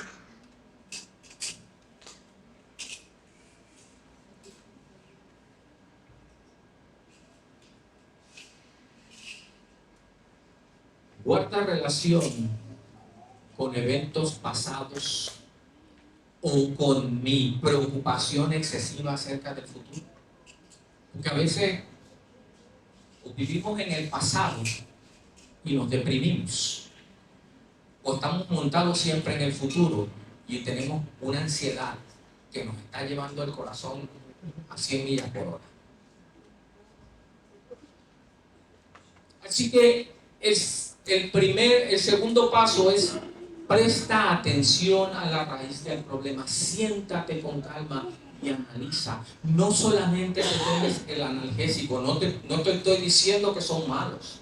¿Guarda relación con eventos pasados o con mi preocupación excesiva acerca del futuro? Porque a veces vivimos en el pasado y nos deprimimos, o estamos montados siempre en el futuro y tenemos una ansiedad que nos está llevando el corazón a 100 millas por hora. Así que el segundo paso es: presta atención a la raíz del problema. Siéntate con calma y analiza. No solamente te tomes el analgésico, no te estoy diciendo que son malos.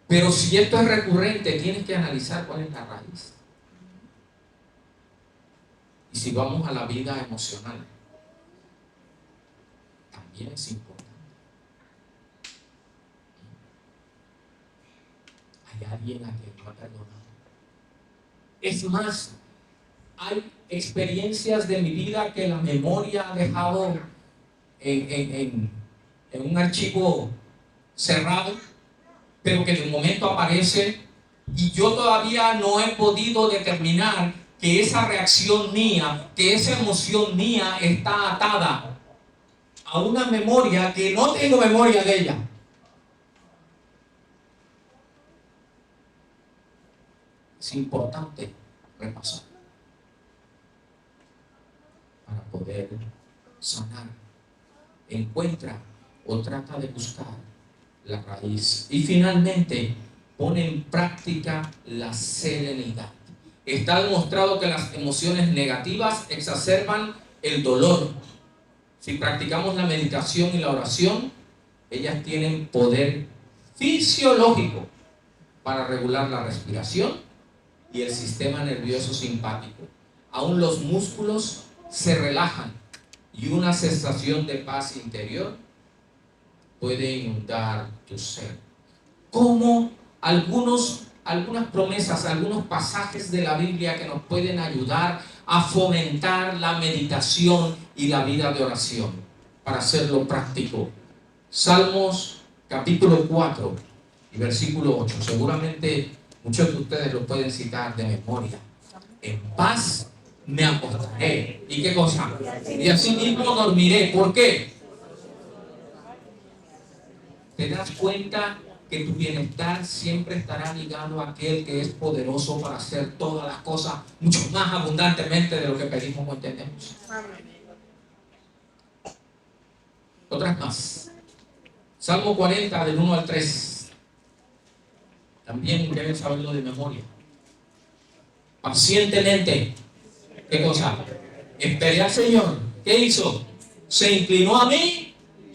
Pero si esto es recurrente, tienes que analizar cuál es la raíz. Y si vamos a la vida emocional, también es importante. Hay alguien a quien no ha perdonado. Es más, hay experiencias de mi vida que la memoria ha dejado en un archivo cerrado, pero que de un momento aparece y yo todavía no he podido determinar que esa reacción mía, que esa emoción mía está atada a una memoria que no tengo memoria de ella. Es importante repasar para poder sanar. Encuentra o trata de buscar la raíz. Y finalmente, pone en práctica la serenidad. Está demostrado que las emociones negativas exacerban el dolor. Si practicamos la meditación y la oración, ellas tienen poder fisiológico para regular la respiración y el sistema nervioso simpático. Aún los músculos se relajan y una sensación de paz interior puede inundar tu ser. Como algunas promesas, algunos pasajes de la Biblia que nos pueden ayudar a fomentar la meditación y la vida de oración, para hacerlo práctico. Salmos capítulo 4 y versículo 8. Seguramente muchos de ustedes lo pueden citar de memoria. En paz me acostaré. ¿Y qué cosa? Y así mismo dormiré. ¿Por qué? ¿Te das cuenta que tu bienestar siempre estará ligado a aquel que es poderoso para hacer todas las cosas mucho más abundantemente de lo que pedimos o entendemos? Otras más. Salmo 40, del 1 al 3. También deben saberlo de memoria. Pacientemente. ¿Qué cosa? Esperé al Señor. ¿Qué hizo? Se inclinó a mí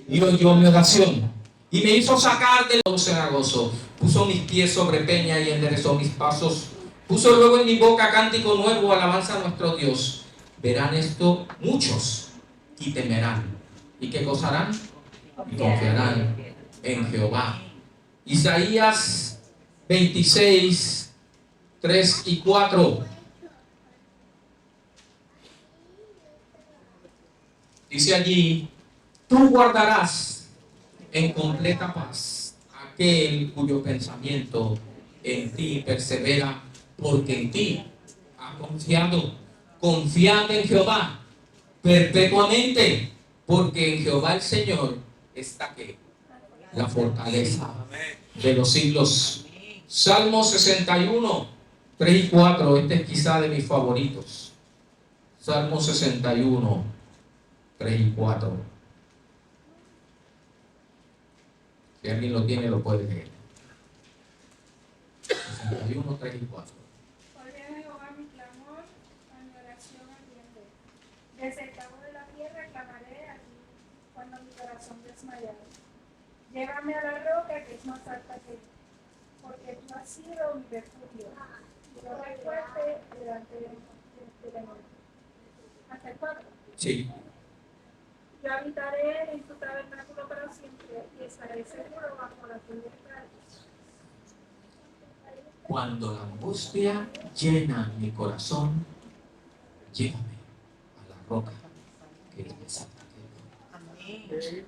y oyó mi oración. Y me hizo sacar del cenagoso. Puso mis pies sobre peña y enderezó mis pasos. Puso luego en mi boca cántico nuevo, alabanza a nuestro Dios. Verán esto muchos y temerán. ¿Y qué cosa harán? Y confiarán en Jehová. Isaías 26, 3 y 4. Dice allí: tú guardarás en completa paz aquel cuyo pensamiento en ti persevera, porque en ti ha confiado. Confiad en Jehová perpetuamente, porque en Jehová el Señor está ¿qué? La fortaleza de los siglos. Salmo 61, 3 y 4. Este es quizá de mis favoritos. Salmo 61, 3 y 4. Si alguien lo tiene, lo puede leer. 61, 3 y 4. Oye Jehová mi clamor, a mi oración atiende. Desde el cabo de la tierra clamaré a ti cuando mi corazón desmayado. Llévame a la roca que es más alta que tú, porque tú has sido mi refugio, y yo fuerte delante de demonios. ¿Hasta el 4? Sí. Yo habitaré en tu tabernáculo para siempre y estaré seguro bajo la tuya. Cuando la angustia llena mi corazón, llévame a la roca que es más alta que yo.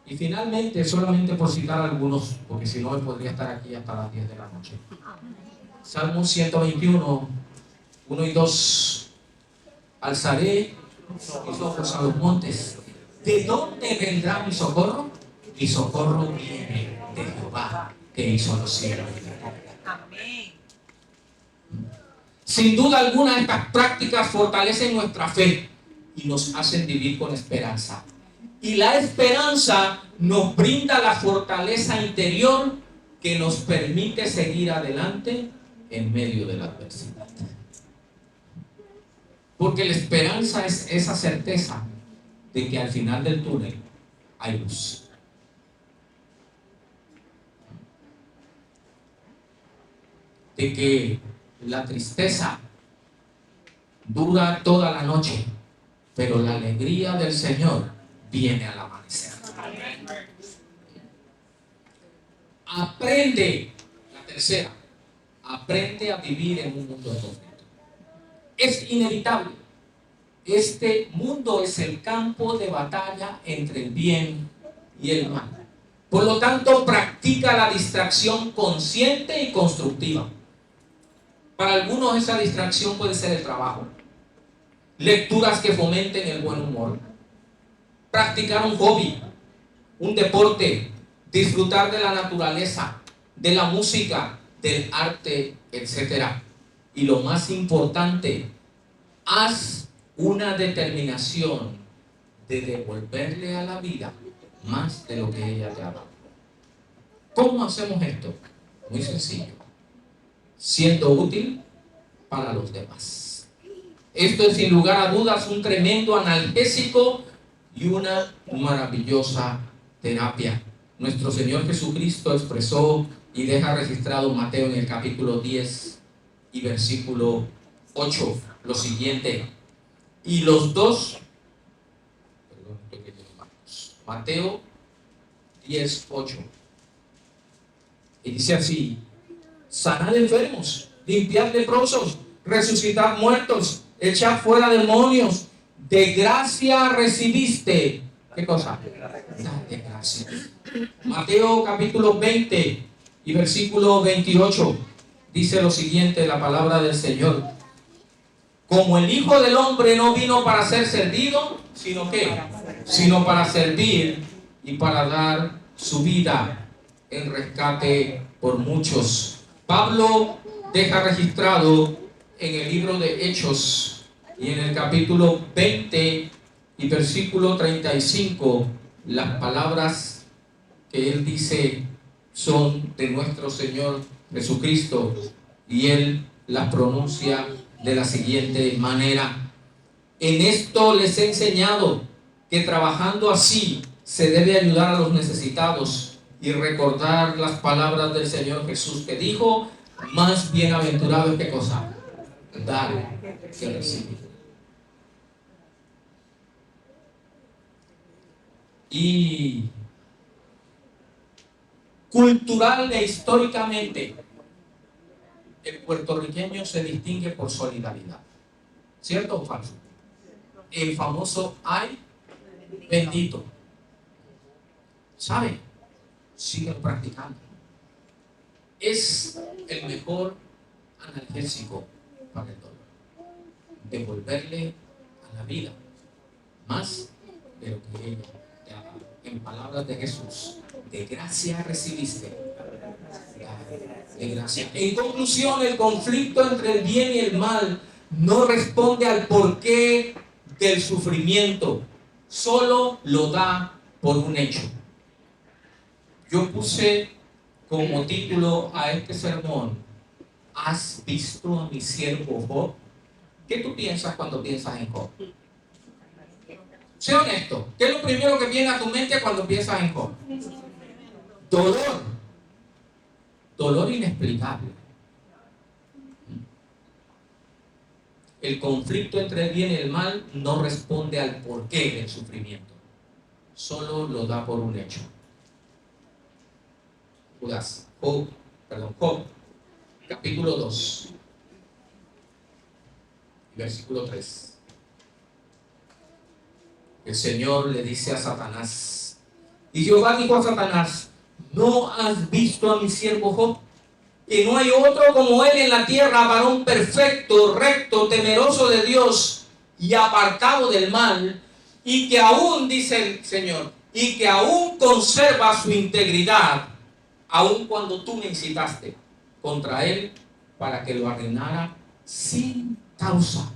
Y finalmente, solamente por citar algunos, porque si no me podría estar aquí hasta las 10 de la noche. Salmo 121, 1 y 2. Alzaré mis ojos a los montes. ¿De dónde vendrá mi socorro? Mi socorro viene de Jehová, que hizo los cielos y la tierra. Amén. Sin duda alguna, estas prácticas fortalecen nuestra fe y nos hacen vivir con esperanza. Y la esperanza nos brinda la fortaleza interior que nos permite seguir adelante en medio de la adversidad. Porque la esperanza es esa certeza de que al final del túnel hay luz. De que la tristeza dura toda la noche, pero la alegría del Señor viene al amanecer. Aprende, la tercera, aprende a vivir en un mundo de conflicto. Es inevitable. Este mundo es el campo de batalla entre el bien y el mal. Por lo tanto, practica la distracción consciente y constructiva. Para algunos esa distracción puede ser el trabajo, lecturas que fomenten el buen humor, practicar un hobby, un deporte, disfrutar de la naturaleza, de la música, del arte, etc. Y lo más importante, haz una determinación de devolverle a la vida más de lo que ella te ha dado. ¿Cómo hacemos esto? Muy sencillo. Siendo útil para los demás. Esto es sin lugar a dudas un tremendo analgésico y una maravillosa terapia. Nuestro Señor Jesucristo expresó y deja registrado en Mateo en el capítulo 10 y versículo 8 lo siguiente. Y los dos, Mateo 10, 8. Y dice así: sanad enfermos, limpiad leprosos, resucitad muertos, echad fuera demonios. De gracia recibiste. ¿Qué cosa? De gracia. Mateo capítulo 20 y versículo 28 dice lo siguiente, la palabra del Señor: como el Hijo del Hombre no vino para ser servido, sino ¿qué? Sino para servir y para dar su vida en rescate por muchos. Pablo deja registrado en el libro de Hechos y en el capítulo 20 y versículo 35, las palabras que él dice son de nuestro Señor Jesucristo, y él las pronuncia de la siguiente manera: en esto les he enseñado que trabajando así se debe ayudar a los necesitados y recordar las palabras del Señor Jesús, que dijo: más bienaventurado es ¿qué cosa? Dar que recibir. Y cultural e históricamente, el puertorriqueño se distingue por solidaridad. ¿Cierto o falso? El famoso ay bendito. ¿Saben? Siguen practicando. Es el mejor analgésico para el dolor. Devolverle a la vida más de lo que ella te ha dado. En palabras de Jesús: de gracia recibiste. De gracia. En conclusión, el conflicto entre el bien y el mal no responde al porqué del sufrimiento, solo lo da por un hecho. Yo puse como título a este sermón: ¿has visto a mi siervo Job? ¿Qué tú piensas cuando piensas en Job? Sé honesto, ¿qué es lo primero que viene a tu mente cuando piensas en Job? Dolor. Dolor inexplicable. El conflicto entre el bien y el mal no responde al porqué del sufrimiento, solo lo da por un hecho. Job, capítulo 2, versículo 3. El Señor le dice a Satanás, y Jehová dijo a Satanás: ¿no has visto a mi siervo Job? Que no hay otro como él en la tierra, varón perfecto, recto, temeroso de Dios y apartado del mal, y que aún, dice el Señor, y que aún conserva su integridad, aun cuando tú me incitaste contra él para que lo arruinara sin causa.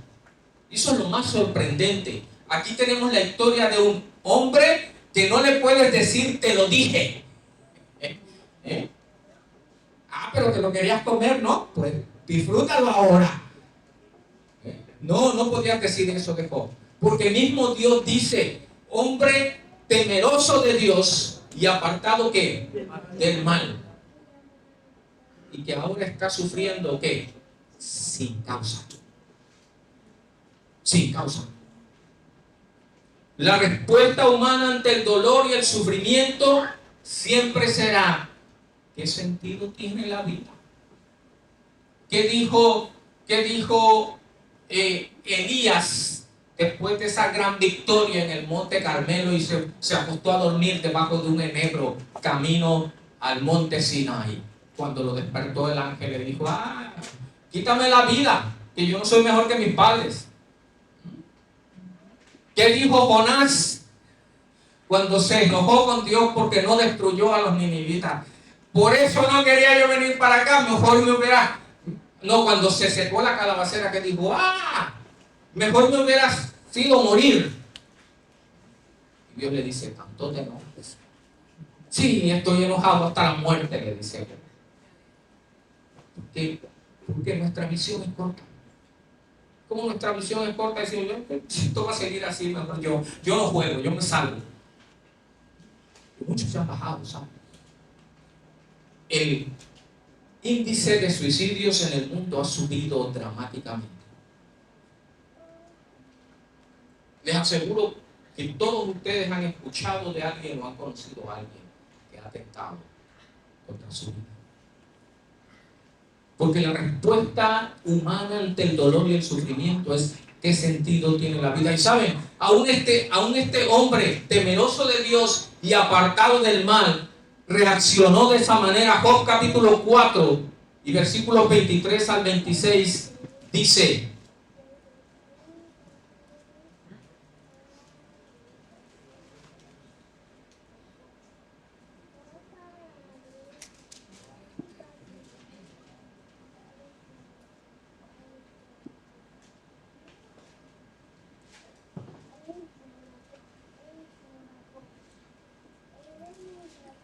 Eso es lo más sorprendente. Aquí tenemos la historia de un hombre que no le puedes decir te lo dije. Pero te lo querías comer, ¿no? Pues disfrútalo ahora. No podías decir eso de Job, porque mismo Dios dice: hombre temeroso de Dios y apartado ¿qué? Del mal. Y que ahora está sufriendo ¿qué? Sin causa. Sin causa. La respuesta humana ante el dolor y el sufrimiento siempre será: ¿qué sentido tiene la vida? ¿Qué dijo Elías después de esa gran victoria en el Monte Carmelo y se acostó a dormir debajo de un enebro camino al Monte Sinai? Cuando lo despertó el ángel le dijo: quítame la vida, que yo no soy mejor que mis padres. ¿Qué dijo Jonás cuando se enojó con Dios porque no destruyó a los ninivitas? Por eso no quería yo venir para acá, mejor me hubiera... No, cuando se secó la calabacera, que dijo: mejor me hubiera sido morir. Y Dios le dice, tanto te enojes. Sí, estoy enojado hasta la muerte, le dice él. Porque nuestra visión es corta. Como nuestra visión es corta, decimos, si esto va a seguir así, mejor yo no juego, yo me salgo. Y muchos se han bajado, ¿sabes? El índice de suicidios en el mundo ha subido dramáticamente. Les aseguro que todos ustedes han escuchado de alguien o han conocido a alguien que ha atentado contra su vida. Porque la respuesta humana ante el dolor y el sufrimiento es ¿qué sentido tiene la vida? Y saben, aún este hombre temeroso de Dios y apartado del mal reaccionó de esa manera. Job capítulo 4 y versículos 23 al 26 dice: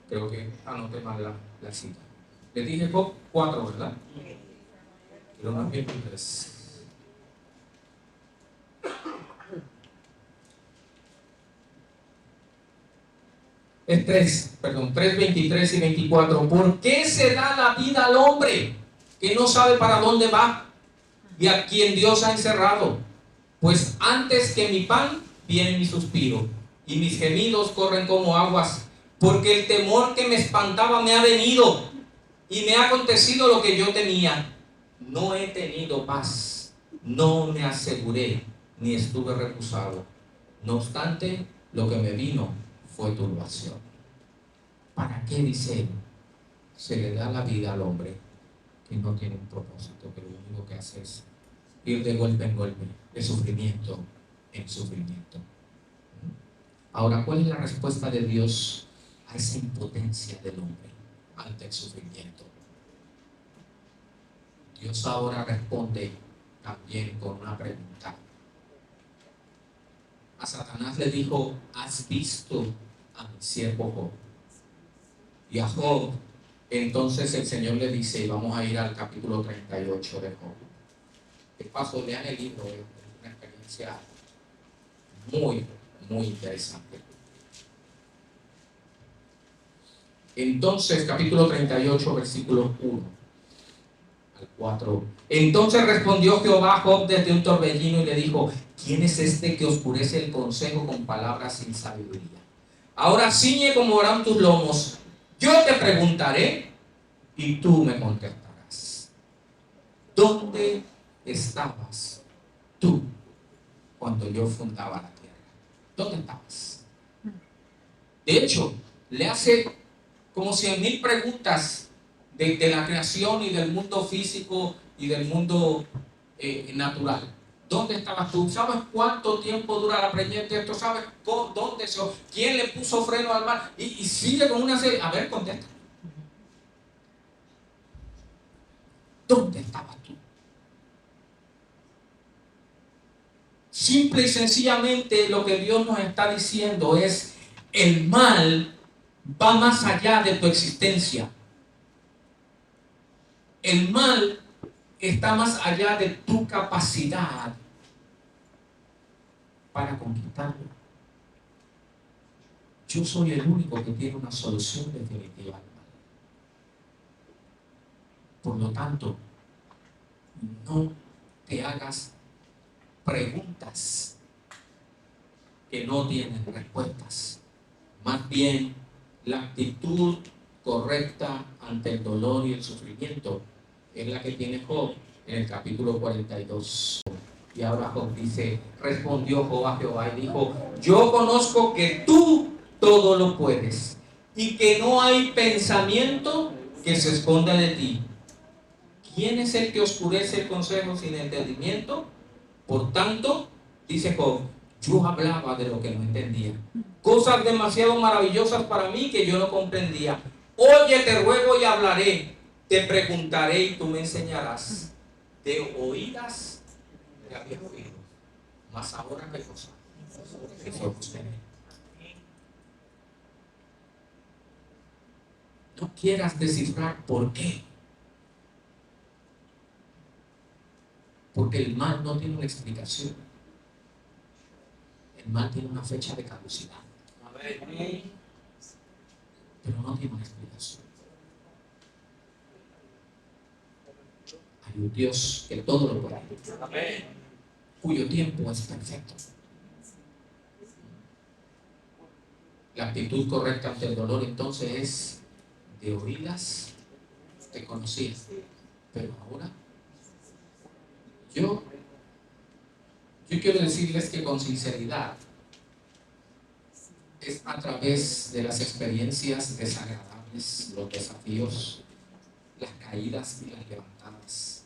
creo que anoté mal la cita. Le dije Job 4, ¿verdad? Pero no es 23. Es 3, 23 y 24. ¿Por qué se da la vida al hombre que no sabe para dónde va y a quien Dios ha encerrado? Pues antes que mi pan viene mi suspiro y mis gemidos corren como aguas, porque el temor que me espantaba me ha venido y me ha acontecido lo que yo temía. No he tenido paz, no me aseguré, ni estuve reposado. No obstante, lo que me vino fue turbación. ¿Para qué, dice él, se le da la vida al hombre que no tiene un propósito, que lo único que hace es ir de golpe en golpe, de sufrimiento en sufrimiento? Ahora, ¿cuál es la respuesta de Dios a esa impotencia del hombre ante el sufrimiento? Dios ahora responde también con una pregunta. A Satanás le dijo: ¿has visto a mi siervo Job? Y a Job, entonces el Señor le dice, y vamos a ir al capítulo 38 de Job. De paso, lean el libro, es una experiencia muy, muy interesante. Entonces, capítulo 38, versículos 1 al 4. Entonces respondió Jehová a Job desde un torbellino y le dijo: ¿quién es este que oscurece el consejo con palabras sin sabiduría? Ahora ciñe como harán tus lomos. Yo te preguntaré y tú me contestarás. ¿Dónde estabas tú cuando yo fundaba la tierra? ¿Dónde estabas? De hecho, le hace como 100,000 preguntas de la creación y del mundo físico y del mundo natural. ¿Dónde estabas tú? ¿Sabes cuánto tiempo dura la preñez de esto? ¿Sabes dónde? ¿Quién le puso freno al mar? Y sigue con una serie. A ver, contesta. ¿Dónde estabas tú? Simple y sencillamente lo que Dios nos está diciendo es: el mal va más allá de tu existencia. El mal está más allá de tu capacidad para conquistarlo. Yo soy el único que tiene una solución definitiva al mal. Por lo tanto, no te hagas preguntas que no tienen respuestas. Más bien, la actitud correcta ante el dolor y el sufrimiento es la que tiene Job en el capítulo 42. Y ahora Job dice: respondió Job a Jehová y dijo: yo conozco que tú todo lo puedes y que no hay pensamiento que se esconda de ti. ¿Quién es el que oscurece el consejo sin entendimiento? Por tanto, dice Job, yo hablaba de lo que no entendía, cosas demasiado maravillosas para mí que yo no comprendía. Oye, te ruego y hablaré, te preguntaré y tú me enseñarás. De oídas te había oído, mas ahora qué cosa, mis ojos te ven. No quieras descifrar por qué. Porque el mal no tiene una explicación. El mal tiene una fecha de caducidad. Pero no tiene una explicación. Hay un Dios que todo lo puede, cuyo tiempo es perfecto. La actitud correcta ante el dolor entonces es: de oídas te conocía, pero ahora yo quiero decirles que con sinceridad es a través de las experiencias desagradables, los desafíos, las caídas y las levantadas,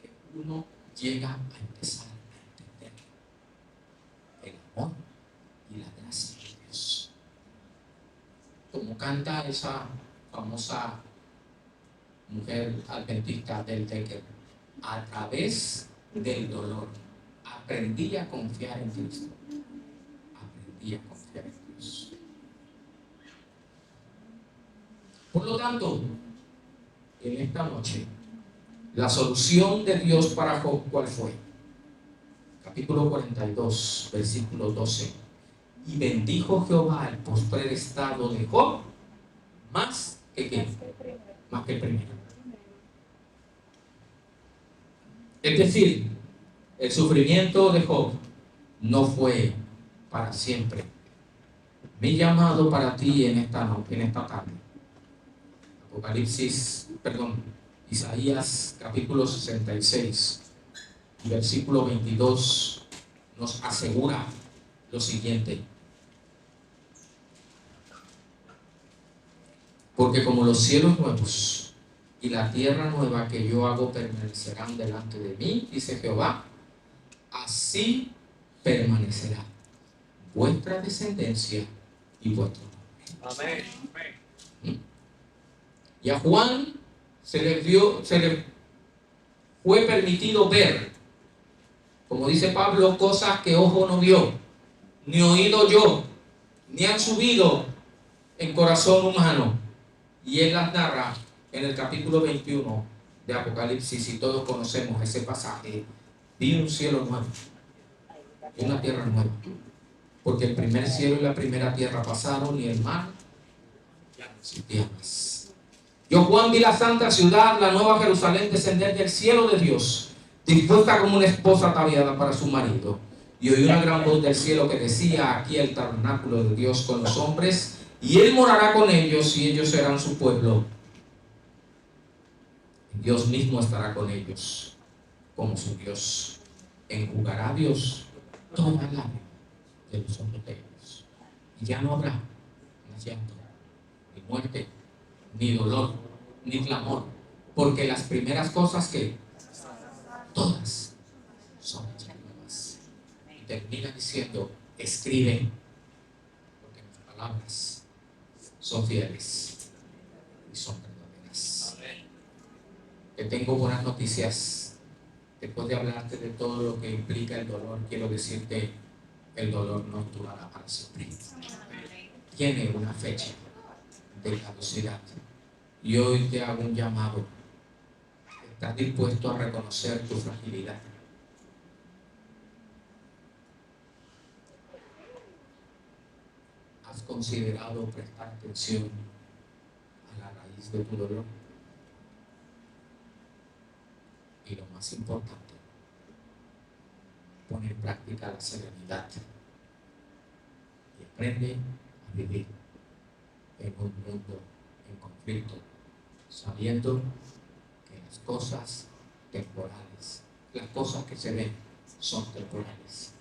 que uno llega a empezar a entender el amor y la gracia de Dios. Como canta esa famosa mujer adventista del Decker: a través del dolor aprendí a confiar en Cristo. Aprendí a confiar en Dios. Por lo tanto, en esta noche, la solución de Dios para Job, ¿cuál fue? Capítulo 42, versículo 12. Y bendijo Jehová el postrer estado de Job más que ¿qué? Más que el primero. Es decir, el sufrimiento de Job no fue para siempre. Mi llamado para ti en esta tarde. Isaías capítulo 66, versículo 22 nos asegura lo siguiente: porque como los cielos nuevos y la tierra nueva que yo hago permanecerán delante de mí, dice Jehová, así permanecerá vuestra descendencia y vuestro nombre. Amén. Y a Juan se le fue permitido ver, como dice Pablo, cosas que ojo no vio, ni oído oyó, ni han subido en corazón humano. Y él las narra en el capítulo 21 de Apocalipsis, y todos conocemos ese pasaje: vi un cielo nuevo y una tierra nueva, porque el primer cielo y la primera tierra pasaron y el mar ya no existía más. Yo, Juan, vi la santa ciudad, la nueva Jerusalén, descender del cielo de Dios, dispuesta como una esposa ataviada para su marido. Y oí una gran voz del cielo que decía: aquí el tabernáculo de Dios con los hombres, y Él morará con ellos, y ellos serán su pueblo. Y Dios mismo estará con ellos, como su Dios. Enjugará a Dios toda lágrima de los ojos de ellos. Y ya no habrá más llanto, ni muerte, ni dolor, ni clamor, porque las primeras cosas que todas son hechas nuevas. Y termina diciendo: escribe, porque mis palabras son fieles y son verdaderas. Te tengo buenas noticias. Después de hablarte de todo lo que implica el dolor, quiero decirte: el dolor no durará para siempre. Tiene una fecha de caducidad. Y hoy te hago un llamado. ¿Estás dispuesto a reconocer tu fragilidad? ¿Has considerado prestar atención a la raíz de tu dolor? Y lo más importante, pon en práctica la serenidad y aprende a vivir en un mundo en conflicto, sabiendo que las cosas temporales, las cosas que se ven son temporales,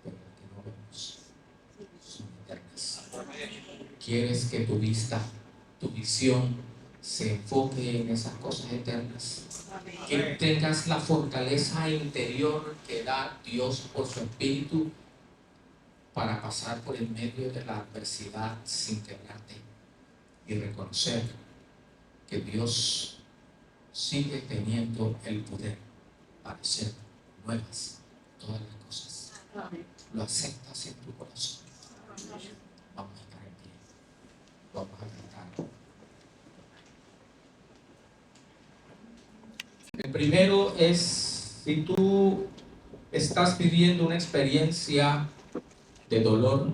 pero las que no vemos son eternas. ¿Quieres que tu vista, tu visión se enfoque en esas cosas eternas? Que tengas la fortaleza interior que da Dios por su Espíritu para pasar por el medio de la adversidad sin quebrarte y reconocer que Dios sigue teniendo el poder para hacer nuevas todas las cosas. Lo aceptas en tu corazón. Vamos a estar en pie. Vamos a cantar. El primero es, si tú estás viviendo una experiencia de dolor,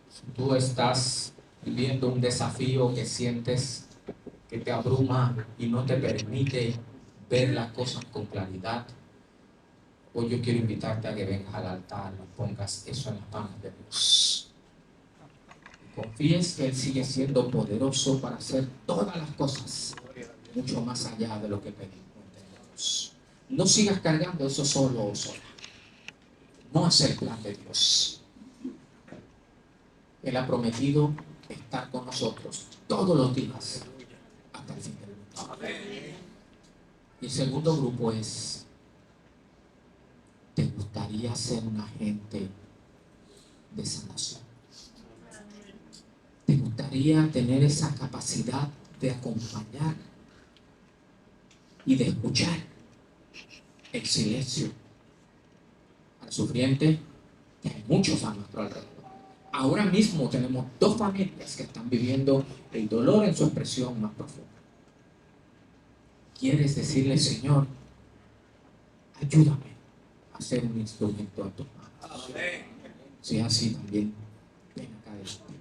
si tú estás viviendo un desafío que sientes que te abruma y no te permite ver las cosas con claridad, hoy yo quiero invitarte a que vengas al altar y pongas eso en las manos de Dios. Y confíes que Él sigue siendo poderoso para hacer todas las cosas, mucho más allá de lo que pedimos. No sigas cargando eso solo o sola. No es el plan de Dios. Él ha prometido estar con nosotros todos los días hasta el fin del mundo. Y el segundo grupo es: ¿te gustaría ser un agente de sanación? ¿Te gustaría tener esa capacidad de acompañar y de escuchar el silencio al sufriente? Que hay muchos a nuestro alrededor. Ahora mismo tenemos 2 familias que están viviendo el dolor en su expresión más profunda. ¿Quieres decirle, Señor, ayúdame a ser un instrumento en tus manos? Si es así, también ven acá adelante.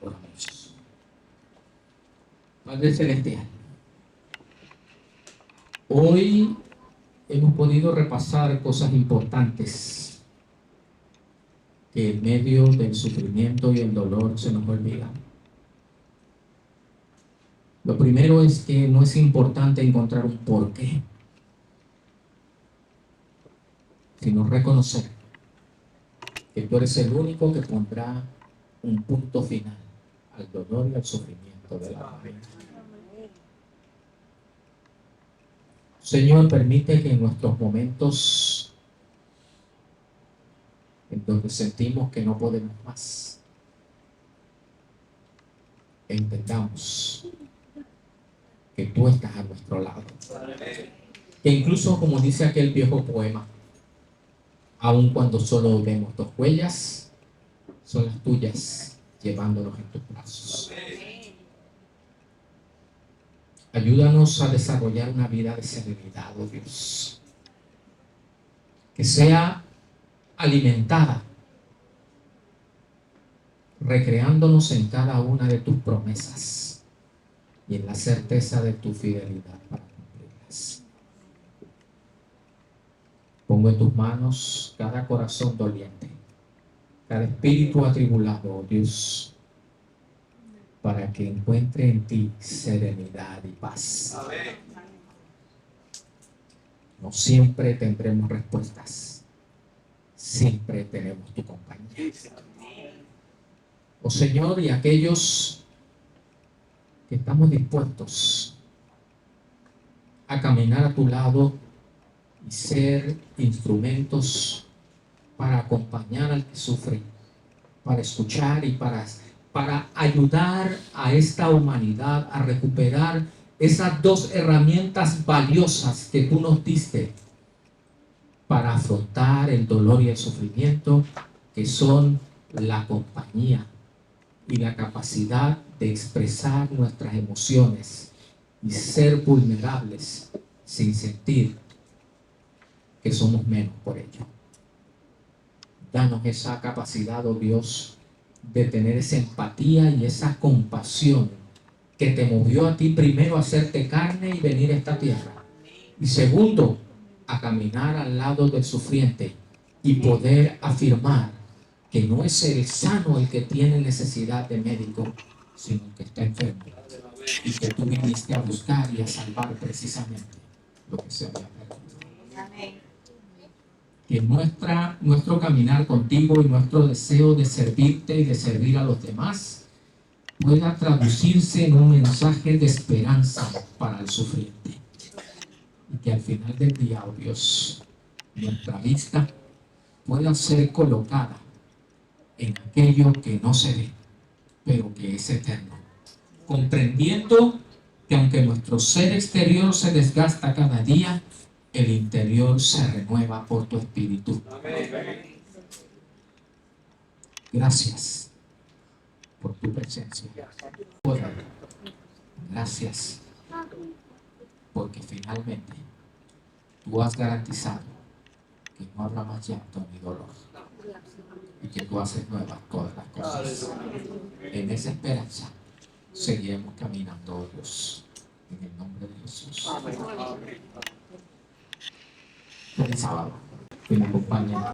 Oramos. Padre Celestial, hoy hemos podido repasar cosas importantes que en medio del sufrimiento y el dolor se nos olvidan. Lo primero es que no es importante encontrar un porqué, sino reconocer que tú eres el único que pondrá un punto final al dolor y al sufrimiento de la vida. Señor, permite que en nuestros momentos en donde sentimos que no podemos más, entendamos que tú estás a nuestro lado. Que incluso, como dice aquel viejo poema, aun cuando solo vemos 2 huellas, son las tuyas llevándonos en tus brazos. Ayúdanos a desarrollar una vida de serenidad, oh Dios, que sea alimentada, recreándonos en cada una de tus promesas y en la certeza de tu fidelidad para cumplirlas. Pongo en tus manos cada corazón doliente, cada espíritu atribulado, oh Dios, para que encuentre en ti serenidad y paz. Amén. No siempre tendremos respuestas, siempre tenemos tu compañía. Oh Señor, y aquellos que estamos dispuestos a caminar a tu lado y ser instrumentos para acompañar al que sufre, para escuchar y para ayudar a esta humanidad a recuperar esas 2 herramientas valiosas que tú nos diste para afrontar el dolor y el sufrimiento, que son la compañía y la capacidad de expresar nuestras emociones y ser vulnerables sin sentir que somos menos por ello. Danos esa capacidad, oh Dios, de tener esa empatía y esa compasión que te movió a ti primero a hacerte carne y venir a esta tierra, y segundo, a caminar al lado del sufriente y poder afirmar que no es el sano el que tiene necesidad de médico, sino que está enfermo, y que tú viniste a buscar y a salvar precisamente lo que se había perdido. Que nuestro caminar contigo y nuestro deseo de servirte y de servir a los demás pueda traducirse en un mensaje de esperanza para el sufriente. Y que al final del día, oh Dios, nuestra vista pueda ser colocada en aquello que no se ve, pero que es eterno. Comprendiendo que aunque nuestro ser exterior se desgasta cada día, el interior se renueva por tu espíritu. Gracias, por tu presencia. Poder. Gracias, porque finalmente tú has garantizado que no habrá más llanto ni dolor y que tú haces nuevas todas las cosas. En esa esperanza seguiremos caminando, oh Dios, en el nombre de Jesús. Feliz sábado. Que me acompañen.